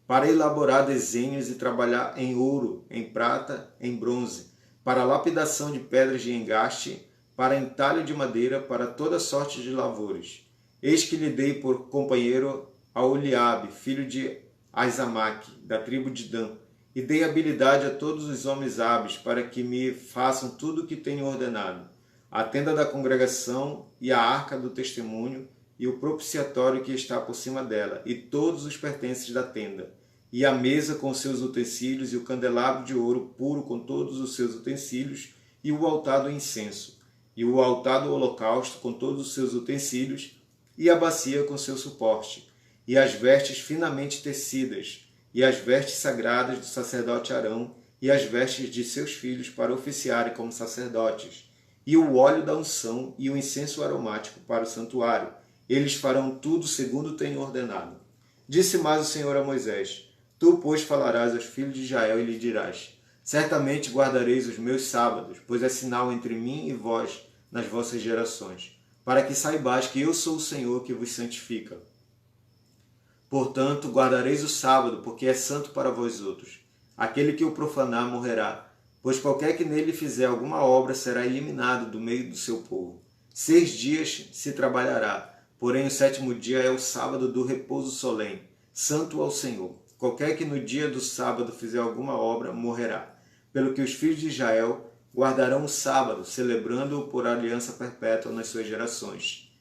para elaborar desenhos e trabalhar em ouro, em prata, em bronze, para lapidação de pedras de engaste, para entalho de madeira, para toda sorte de lavores. Eis que lhe dei por companheiro a Oliabe, filho de Aizamaque, da tribo de Dan, e dei habilidade a todos os homens hábeis, para que me façam tudo o que tenho ordenado: a tenda da congregação e a arca do testemunho, e o propiciatório que está por cima dela, e todos os pertences da tenda, e a mesa com seus utensílios, e o candelabro de ouro puro com todos os seus utensílios, e o altar do incenso, e o altar do holocausto com todos os seus utensílios, e a bacia com seu suporte, e as vestes finamente tecidas, e as vestes sagradas do sacerdote Arão, e as vestes de seus filhos para oficiarem como sacerdotes, e o óleo da unção e o incenso aromático para o santuário. Eles farão tudo segundo tenho ordenado. Disse mais o Senhor a Moisés: tu, pois, falarás aos filhos de Israel e lhe dirás: certamente guardareis os meus sábados, pois é sinal entre mim e vós nas vossas gerações, para que saibais que eu sou o Senhor que vos santifica. Portanto, guardareis o sábado, porque é santo para vós outros. Aquele que o profanar morrerá, pois qualquer que nele fizer alguma obra será eliminado do meio do seu povo. 6 dias se trabalhará, porém o 7º dia é o sábado do repouso solene, santo ao Senhor. Qualquer que no dia do sábado fizer alguma obra morrerá. Pelo que os filhos de Israel guardarão o sábado, celebrando-o por aliança perpétua nas suas gerações.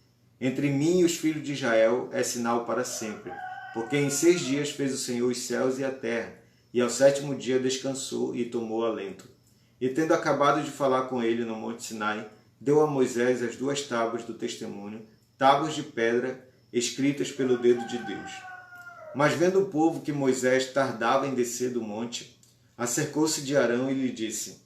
Entre mim e os filhos de Israel é sinal para sempre, porque em 6 dias fez o Senhor os céus e a terra, e ao 7º dia descansou e tomou alento. E tendo acabado de falar com ele no monte Sinai, deu a Moisés as 2 tábuas do testemunho, tábuas de pedra, escritas pelo dedo de Deus. Mas vendo o povo que Moisés tardava em descer do monte, acercou-se de Arão e lhe disse: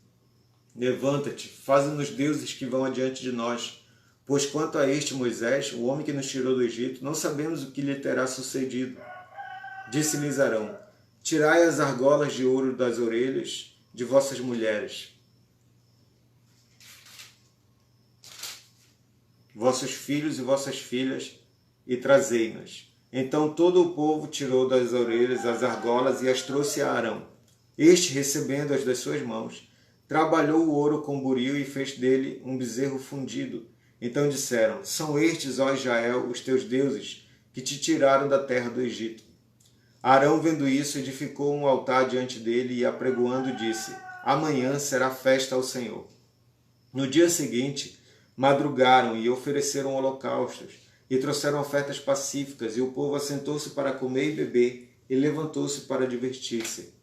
levanta-te, faze-nos deuses que vão adiante de nós, pois quanto a este Moisés, o homem que nos tirou do Egito, não sabemos o que lhe terá sucedido. Disse-lhes Arão: tirai as argolas de ouro das orelhas de vossas mulheres, vossos filhos e vossas filhas, e trazei-nas. Então todo o povo tirou das orelhas as argolas e as trouxe a Arão. Este, recebendo-as das suas mãos, trabalhou o ouro com buril e fez dele um bezerro fundido. Então disseram: são estes, ó Israel, os teus deuses, que te tiraram da terra do Egito. Arão, vendo isso, edificou um altar diante dele e, apregoando, disse: amanhã será festa ao Senhor. No dia seguinte, madrugaram e ofereceram holocaustos, e trouxeram ofertas pacíficas, e o povo assentou-se para comer e beber, e levantou-se para divertir-se.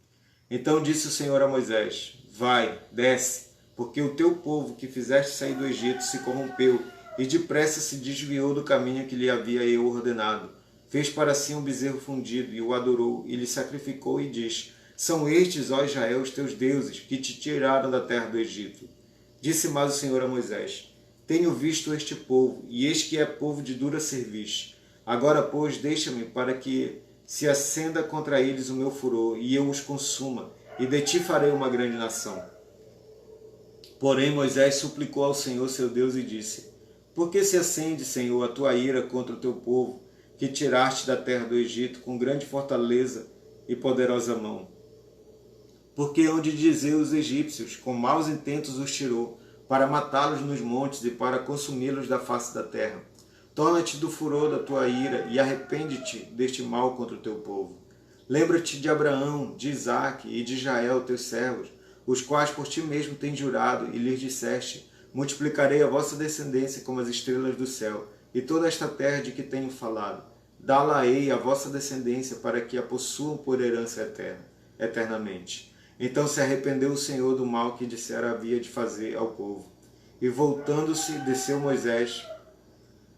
Então disse o Senhor a Moisés: vai, desce, porque o teu povo que fizeste sair do Egito se corrompeu, e depressa se desviou do caminho que lhe havia eu ordenado. Fez para si um bezerro fundido, e o adorou, e lhe sacrificou, e diz: são estes, ó Israel, os teus deuses, que te tiraram da terra do Egito. Disse mais o Senhor a Moisés: tenho visto este povo, e eis que é povo de dura cerviz. Agora, pois, deixa-me para que se acenda contra eles o meu furor, e eu os consuma, e de ti farei uma grande nação. Porém Moisés suplicou ao Senhor seu Deus e disse: por que se acende, Senhor, a tua ira contra o teu povo, que tiraste da terra do Egito com grande fortaleza e poderosa mão? Porque onde dizer os egípcios, com maus intentos os tirou, para matá-los nos montes e para consumi-los da face da terra. Torna-te do furor da tua ira e arrepende-te deste mal contra o teu povo. Lembra-te de Abraão, de Isaque e de Israel, teus servos, os quais por ti mesmo tens jurado, e lhes disseste: multiplicarei a vossa descendência como as estrelas do céu, e toda esta terra de que tenho falado, dá-la-ei à vossa descendência, para que a possuam por herança eternamente. Então se arrependeu o Senhor do mal que dissera havia de fazer ao povo. E voltando-se, desceu Moisés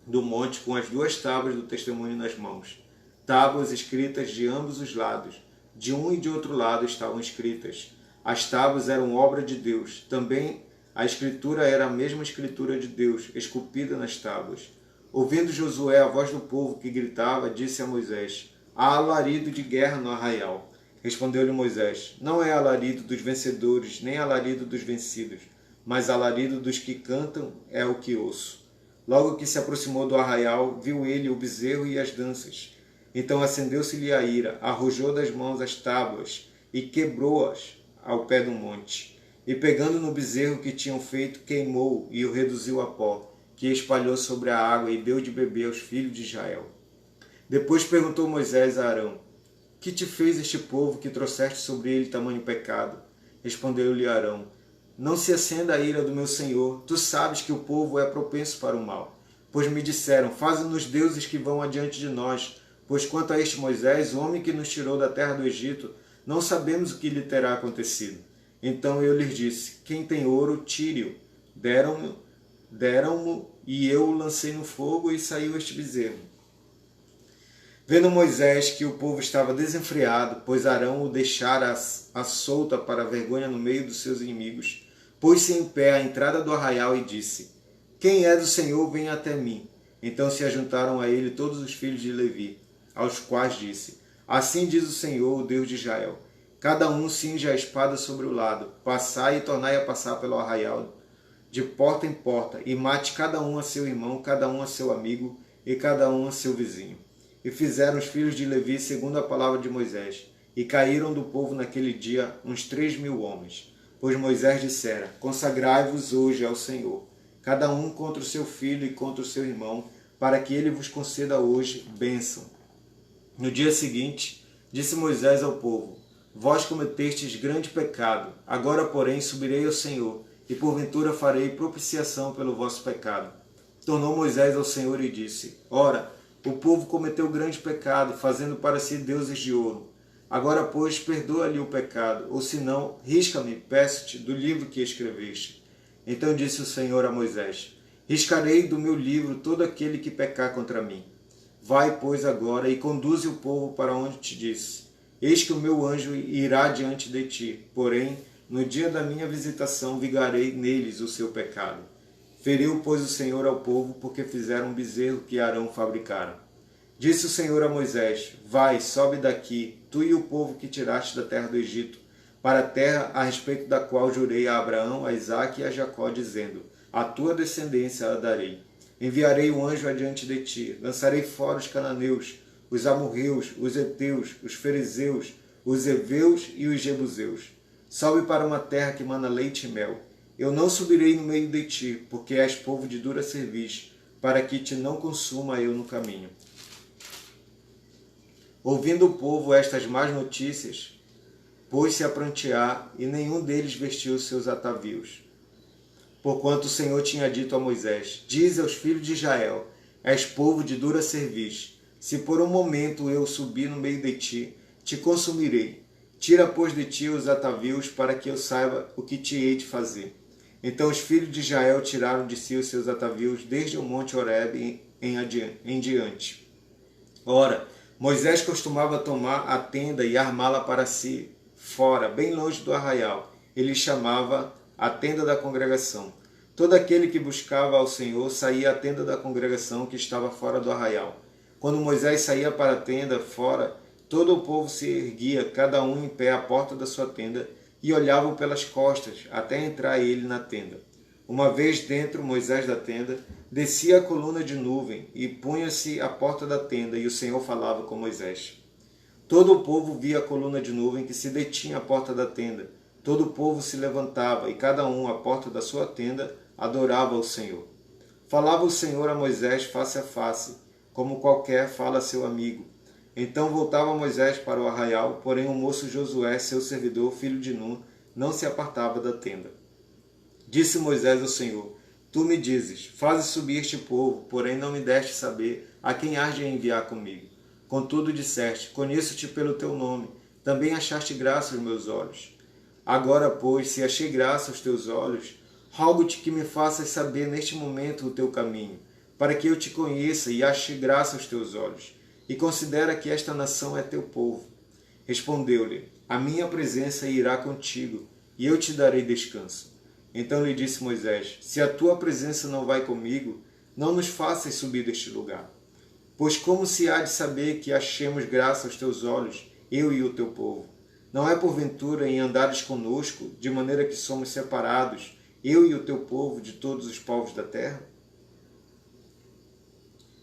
do monte com as 2 tábuas do testemunho nas mãos. Tábuas escritas de ambos os lados, de um e de outro lado estavam escritas. As tábuas eram obra de Deus. Também a escritura era a mesma escritura de Deus, esculpida nas tábuas. Ouvindo Josué a voz do povo que gritava, disse a Moisés: há alarido de guerra no arraial. Respondeu-lhe Moisés: não é alarido dos vencedores, nem alarido dos vencidos, mas alarido dos que cantam é o que ouço. Logo que se aproximou do arraial, viu ele o bezerro e as danças. Então acendeu-se-lhe a ira, arrojou das mãos as tábuas e quebrou-as ao pé do monte. E pegando no bezerro que tinham feito, queimou e o reduziu a pó, que espalhou sobre a água e deu de beber aos filhos de Israel. Depois perguntou Moisés a Arão: que te fez este povo que trouxeste sobre ele tamanho pecado? Respondeu-lhe Arão: não se acenda a ira do meu senhor, tu sabes que o povo é propenso para o mal. Pois me disseram: faze-nos deuses que vão adiante de nós, pois quanto a este Moisés, o homem que nos tirou da terra do Egito, não sabemos o que lhe terá acontecido. Então eu lhes disse: quem tem ouro, tire-o. Deram-mo, e eu o lancei no fogo, e saiu este bezerro. Vendo Moisés que o povo estava desenfreado, pois Arão o deixara à solta para a vergonha no meio dos seus inimigos, pôs-se em pé à entrada do arraial e disse: quem é do Senhor, venha até mim. Então se ajuntaram a ele todos os filhos de Levi, aos quais disse: assim diz o Senhor, o Deus de Israel: cada um cinja a espada sobre o lado, passai e tornai a passar pelo arraial, de porta em porta, e mate cada um a seu irmão, cada um a seu amigo, e cada um a seu vizinho. E fizeram os filhos de Levi segundo a palavra de Moisés, e caíram do povo naquele dia uns 3.000 homens. Pois Moisés dissera: consagrai-vos hoje ao Senhor, cada um contra o seu filho e contra o seu irmão, para que ele vos conceda hoje bênção. No dia seguinte, disse Moisés ao povo: vós cometestes grande pecado, agora porém subirei ao Senhor, e porventura farei propiciação pelo vosso pecado. Tornou Moisés ao Senhor e disse: ora, o povo cometeu grande pecado, fazendo para si deuses de ouro. Agora, pois, perdoa-lhe o pecado, ou senão, risca-me, peço-te, do livro que escreveste. Então disse o Senhor a Moisés: riscarei do meu livro todo aquele que pecar contra mim. Vai, pois, agora e conduze o povo para onde te disse. Eis que o meu anjo irá diante de ti, porém, no dia da minha visitação, vigarei neles o seu pecado. Feriu, pois, o Senhor ao povo, porque fizeram um bezerro que Arão fabricara. Disse o Senhor a Moisés: vai, sobe daqui, tu e o povo que tiraste da terra do Egito, para a terra a respeito da qual jurei a Abraão, a Isaque e a Jacó, dizendo: a tua descendência a darei. Enviarei o anjo adiante de ti, lançarei fora os cananeus, os amorreus, os heteus, os fariseus, os heveus e os jebuseus. Sobe para uma terra que mana leite e mel. Eu não subirei no meio de ti, porque és povo de dura cerviz, para que te não consuma eu no caminho. Ouvindo o povo estas más notícias, pôs-se a prantear, e nenhum deles vestiu os seus atavios. Porquanto o Senhor tinha dito a Moisés: dize aos filhos de Israel: és povo de dura cerviz. Se por um momento eu subir no meio de ti, te consumirei. Tira, pois, de ti os atavios, para que eu saiba o que te hei de fazer. Então os filhos de Israel tiraram de si os seus atavios, desde o monte Horebe em diante. Ora, Moisés costumava tomar a tenda e armá-la para si, fora, bem longe do arraial. Ele chamava a tenda da congregação. Todo aquele que buscava ao Senhor saía à tenda da congregação que estava fora do arraial. Quando Moisés saía para a tenda fora, todo o povo se erguia, cada um em pé à porta da sua tenda, e olhavam pelas costas, até entrar ele na tenda. Uma vez dentro Moisés da tenda, descia a coluna de nuvem, e punha-se à porta da tenda, e o Senhor falava com Moisés. Todo o povo via a coluna de nuvem que se detinha à porta da tenda. Todo o povo se levantava, e cada um à porta da sua tenda adorava o Senhor. Falava o Senhor a Moisés face a face, como qualquer fala a seu amigo. Então voltava Moisés para o arraial, porém o moço Josué, seu servidor, filho de Nun, não se apartava da tenda. Disse Moisés ao Senhor: Tu me dizes, faze subir este povo, porém não me deste saber a quem hás de enviar comigo. Contudo disseste, conheço-te pelo teu nome, também achaste graça aos meus olhos. Agora, pois, se achei graça aos teus olhos, rogo-te que me faças saber neste momento o teu caminho, para que eu te conheça e ache graça aos teus olhos, e considera que esta nação é teu povo. Respondeu-lhe: A minha presença irá contigo, e eu te darei descanso. Então lhe disse Moisés: Se a tua presença não vai comigo, não nos faças subir deste lugar. Pois como se há de saber que achemos graça aos teus olhos, eu e o teu povo? Não é porventura em andares conosco, de maneira que somos separados, eu e o teu povo, de todos os povos da terra?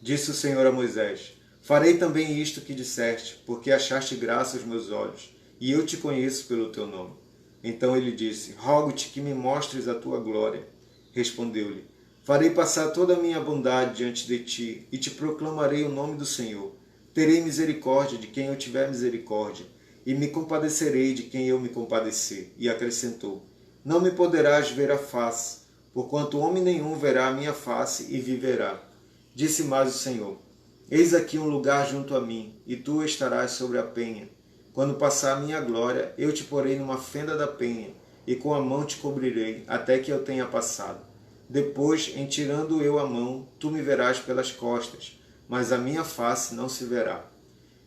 Disse o Senhor a Moisés: Farei também isto que disseste, porque achaste graça aos meus olhos, e eu te conheço pelo teu nome. Então ele disse: Rogo-te que me mostres a tua glória. Respondeu-lhe: Farei passar toda a minha bondade diante de ti, e te proclamarei o nome do Senhor. Terei misericórdia de quem eu tiver misericórdia, e me compadecerei de quem eu me compadecer. E acrescentou: Não me poderás ver a face, porquanto homem nenhum verá a minha face e viverá. Disse mais o Senhor: Eis aqui um lugar junto a mim, e tu estarás sobre a penha. Quando passar a minha glória, eu te porei numa fenda da penha, e com a mão te cobrirei, até que eu tenha passado. Depois, em tirando eu a mão, tu me verás pelas costas, mas a minha face não se verá.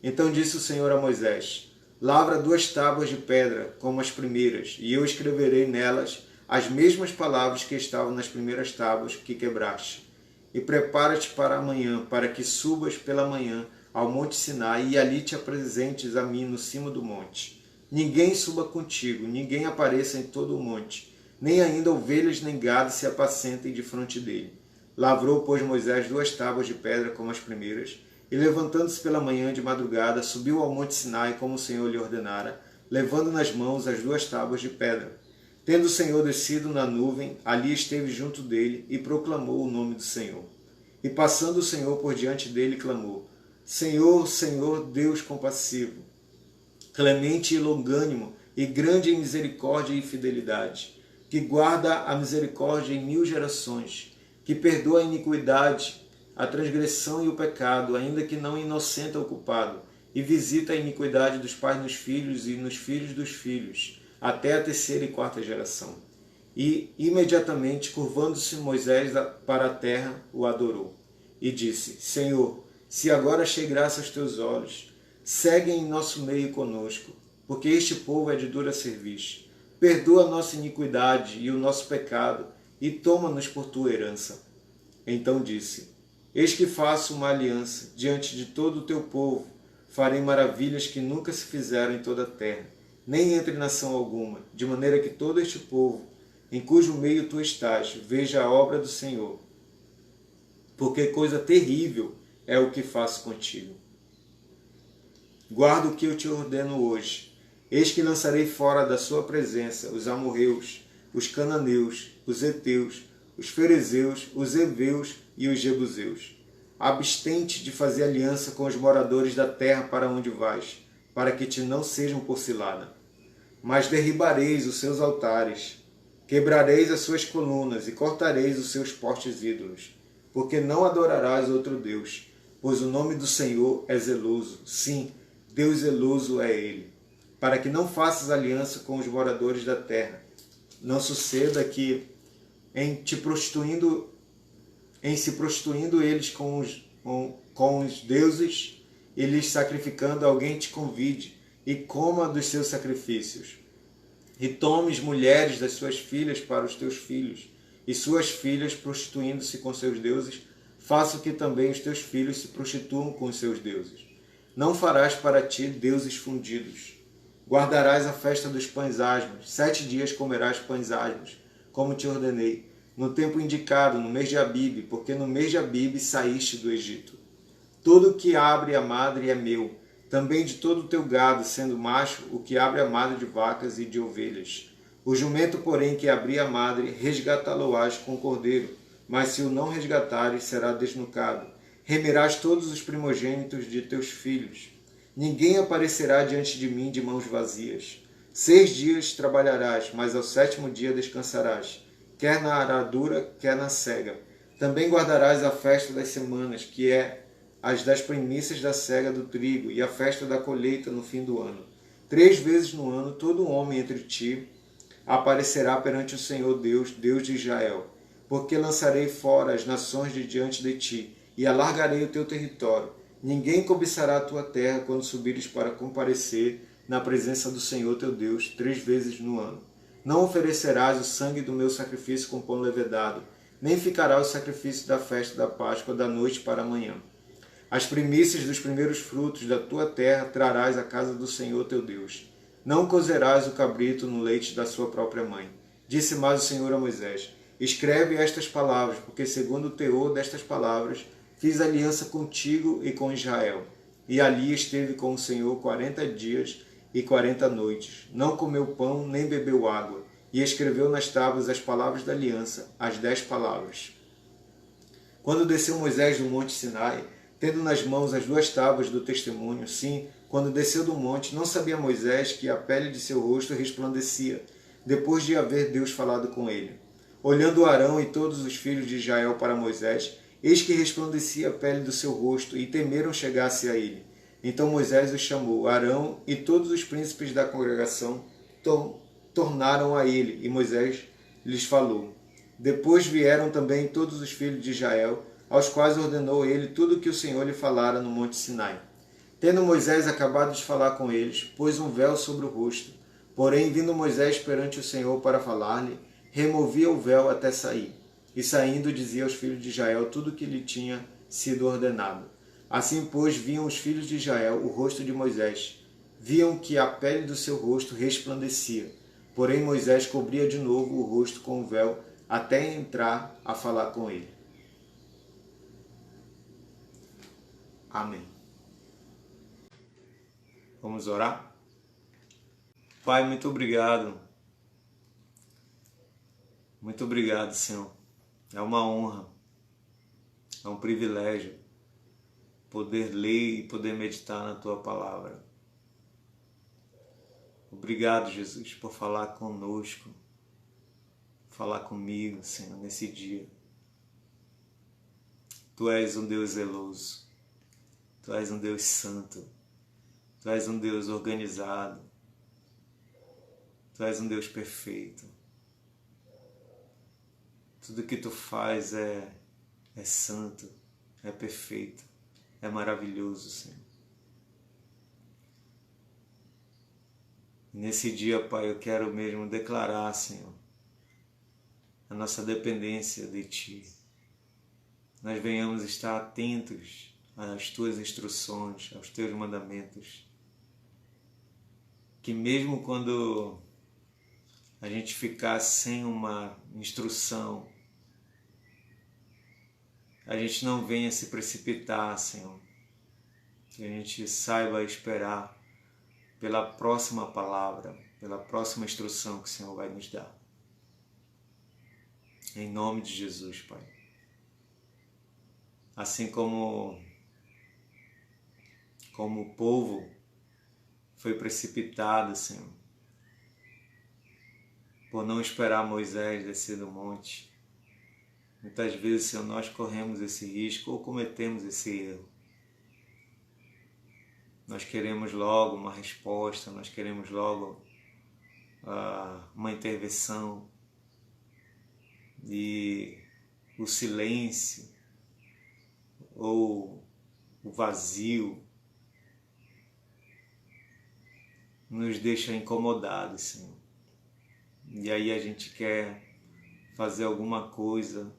Então disse o Senhor a Moisés: Lavra 2 tábuas de pedra, como as primeiras, e eu escreverei nelas as mesmas palavras que estavam nas primeiras tábuas que quebraste. E prepara-te para amanhã, para que subas pela manhã ao monte Sinai, e ali te apresentes a mim no cimo do monte. Ninguém suba contigo, ninguém apareça em todo o monte, nem ainda ovelhas nem gado se apacentem de fronte dele. Lavrou, pois, Moisés 2 tábuas de pedra como as primeiras, e levantando-se pela manhã de madrugada, subiu ao monte Sinai como o Senhor lhe ordenara, levando nas mãos as 2 tábuas de pedra. Tendo o Senhor descido na nuvem, ali esteve junto dele e proclamou o nome do Senhor. E passando o Senhor por diante dele, clamou: Senhor, Senhor, Deus compassivo, clemente e longânimo, e grande em misericórdia e fidelidade, que guarda a misericórdia em 1000 gerações, que perdoa a iniquidade, a transgressão e o pecado, ainda que não inocenta o culpado, e visita a iniquidade dos pais nos filhos e nos filhos dos filhos, até a 3ª e 4ª geração. E, imediatamente, curvando-se Moisés para a terra, o adorou. E disse: Senhor, se agora achei graça aos teus olhos, segue em nosso meio conosco, porque este povo é de dura serviço. Perdoa a nossa iniquidade e o nosso pecado, e toma-nos por tua herança. Então disse: Eis que faço uma aliança diante de todo o teu povo, farei maravilhas que nunca se fizeram em toda a terra, nem entre nação alguma, de maneira que todo este povo, em cujo meio tu estás, veja a obra do Senhor. Porque coisa terrível é o que faço contigo. Guarda o que eu te ordeno hoje. Eis que lançarei fora da sua presença os amorreus, os cananeus, os heteus, os ferezeus, os heveus e os jebuseus. Abstente de fazer aliança com os moradores da terra para onde vais, para que te não sejam por cilada. Mas derribareis os seus altares, quebrareis as suas colunas e cortareis os seus postes ídolos, porque não adorarás outro Deus, pois o nome do Senhor é zeloso. Sim, Deus zeloso é Ele, para que não faças aliança com os moradores da terra. Não suceda que, em se prostituindo eles com os deuses, e lhes sacrificando, alguém te convide e coma dos seus sacrifícios. E tomes mulheres das suas filhas para os teus filhos, e suas filhas, prostituindo-se com seus deuses, façam que também os teus filhos se prostituam com os seus deuses. Não farás para ti deuses fundidos. Guardarás a festa dos pães asmos, 7 dias comerás pães asmos, como te ordenei, no tempo indicado, no mês de Abibe, porque no mês de Abibe saíste do Egito. Todo o que abre a madre é meu, também de todo o teu gado, sendo macho, o que abre a madre de vacas e de ovelhas. O jumento, porém, que abrir a madre, resgatá-lo-ás com o cordeiro, mas se o não resgatares, será desnucado. Remirás todos os primogênitos de teus filhos. Ninguém aparecerá diante de mim de mãos vazias. 6 dias trabalharás, mas ao 7º dia descansarás, quer na aradura, quer na cega. Também guardarás a festa das semanas, que é as das primícias da cega do trigo, e a festa da colheita no fim do ano. 3 vezes no ano todo homem entre ti aparecerá perante o Senhor Deus, Deus de Israel, porque lançarei fora as nações de diante de ti, e alargarei o teu território. Ninguém cobiçará a tua terra quando subires para comparecer na presença do Senhor teu Deus 3 vezes no ano. Não oferecerás o sangue do meu sacrifício com pão levedado, nem ficará o sacrifício da festa da Páscoa da noite para amanhã. As primícias dos primeiros frutos da tua terra trarás à casa do Senhor teu Deus. Não cozerás o cabrito no leite da sua própria mãe. Disse mais o Senhor a Moisés: escreve estas palavras, porque segundo o teor destas palavras fiz aliança contigo e com Israel. E ali esteve com o Senhor 40 dias e 40 noites. Não comeu pão, nem bebeu água. E escreveu nas tábuas as palavras da aliança, as 10 palavras. Quando desceu Moisés do monte Sinai, tendo nas mãos as 2 tábuas do testemunho, sim, quando desceu do monte, não sabia Moisés que a pele de seu rosto resplandecia, depois de haver Deus falado com ele. Olhando Arão e todos os filhos de Israel para Moisés, eis que resplandecia a pele do seu rosto, e temeram chegar-se a ele. Então Moisés os chamou, Arão e todos os príncipes da congregação tornaram a ele, e Moisés lhes falou. Depois vieram também todos os filhos de Israel, aos quais ordenou ele tudo o que o Senhor lhe falara no monte Sinai. Tendo Moisés acabado de falar com eles, pôs um véu sobre o rosto. Porém, vindo Moisés perante o Senhor para falar-lhe, removia o véu até sair. E saindo, dizia aos filhos de Israel tudo o que lhe tinha sido ordenado. Assim, pois, viam os filhos de Israel o rosto de Moisés. Viam que a pele do seu rosto resplandecia. Porém, Moisés cobria de novo o rosto com o véu, até entrar a falar com ele. Amém. Vamos orar? Pai, muito obrigado. Muito obrigado, Senhor. É uma honra, é um privilégio poder ler e poder meditar na Tua Palavra. Obrigado, Jesus, por falar conosco, falar comigo, Senhor, nesse dia. Tu és um Deus zeloso, Tu és um Deus santo, Tu és um Deus organizado, Tu és um Deus perfeito. Tudo que Tu faz é santo, é perfeito, é maravilhoso, Senhor. Nesse dia, Pai, eu quero mesmo declarar, Senhor, a nossa dependência de Ti. Nós venhamos estar atentos às Tuas instruções, aos Teus mandamentos. Que mesmo quando a gente ficar sem uma instrução, a gente não venha se precipitar, Senhor. Que a gente saiba esperar pela próxima palavra, pela próxima instrução que o Senhor vai nos dar. Em nome de Jesus, Pai. Assim como o povo foi precipitado, Senhor, por não esperar Moisés descer do monte. Muitas vezes, Senhor, nós corremos esse risco ou cometemos esse erro. Nós queremos logo uma resposta, nós queremos logo uma intervenção, e o silêncio ou o vazio nos deixa incomodados, Senhor. E aí a gente quer fazer alguma coisa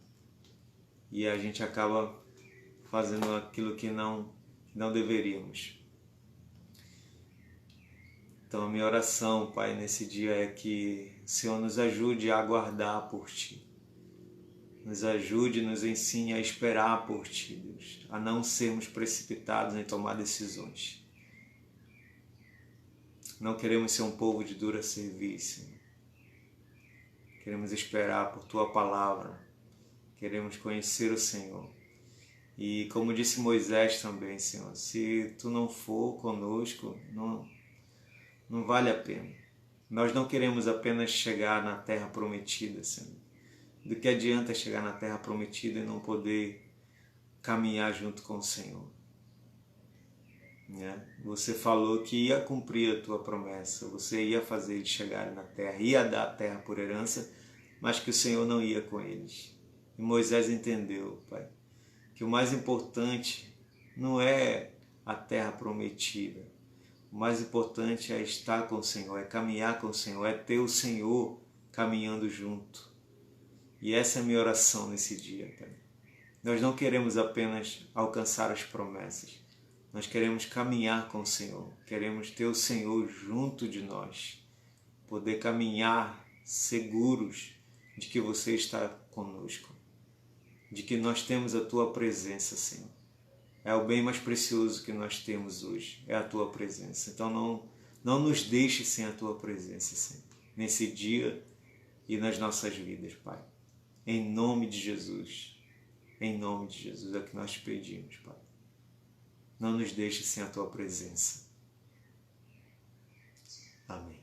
e a gente acaba fazendo aquilo que não deveríamos. Então a minha oração, Pai, nesse dia é que o Senhor nos ajude a aguardar por Ti. Nos ajude, nos ensine a esperar por Ti, Deus. A não sermos precipitados em tomar decisões. Não queremos ser um povo de dura serviço, Senhor. Queremos esperar por Tua palavra. Queremos conhecer o Senhor. E como disse Moisés também, Senhor, se Tu não for conosco, não vale a pena. Nós não queremos apenas chegar na terra prometida, Senhor. Do que adianta chegar na terra prometida e não poder caminhar junto com o Senhor? Né? Você falou que ia cumprir a Tua promessa, você ia fazer eles chegarem na terra, ia dar a terra por herança, mas que o Senhor não ia com eles. E Moisés entendeu, Pai, que o mais importante não é a terra prometida. O mais importante é estar com o Senhor, é caminhar com o Senhor, é ter o Senhor caminhando junto. E essa é a minha oração nesse dia, Pai. Nós não queremos apenas alcançar as promessas. Nós queremos caminhar com o Senhor. Queremos ter o Senhor junto de nós. Poder caminhar seguros de que você está conosco. De que nós temos a Tua presença, Senhor. É o bem mais precioso que nós temos hoje. É a Tua presença. Então não nos deixe sem a Tua presença, Senhor. Nesse dia e nas nossas vidas, Pai. Em nome de Jesus. Em nome de Jesus é o que nós te pedimos, Pai. Não nos deixe sem a Tua presença. Amém.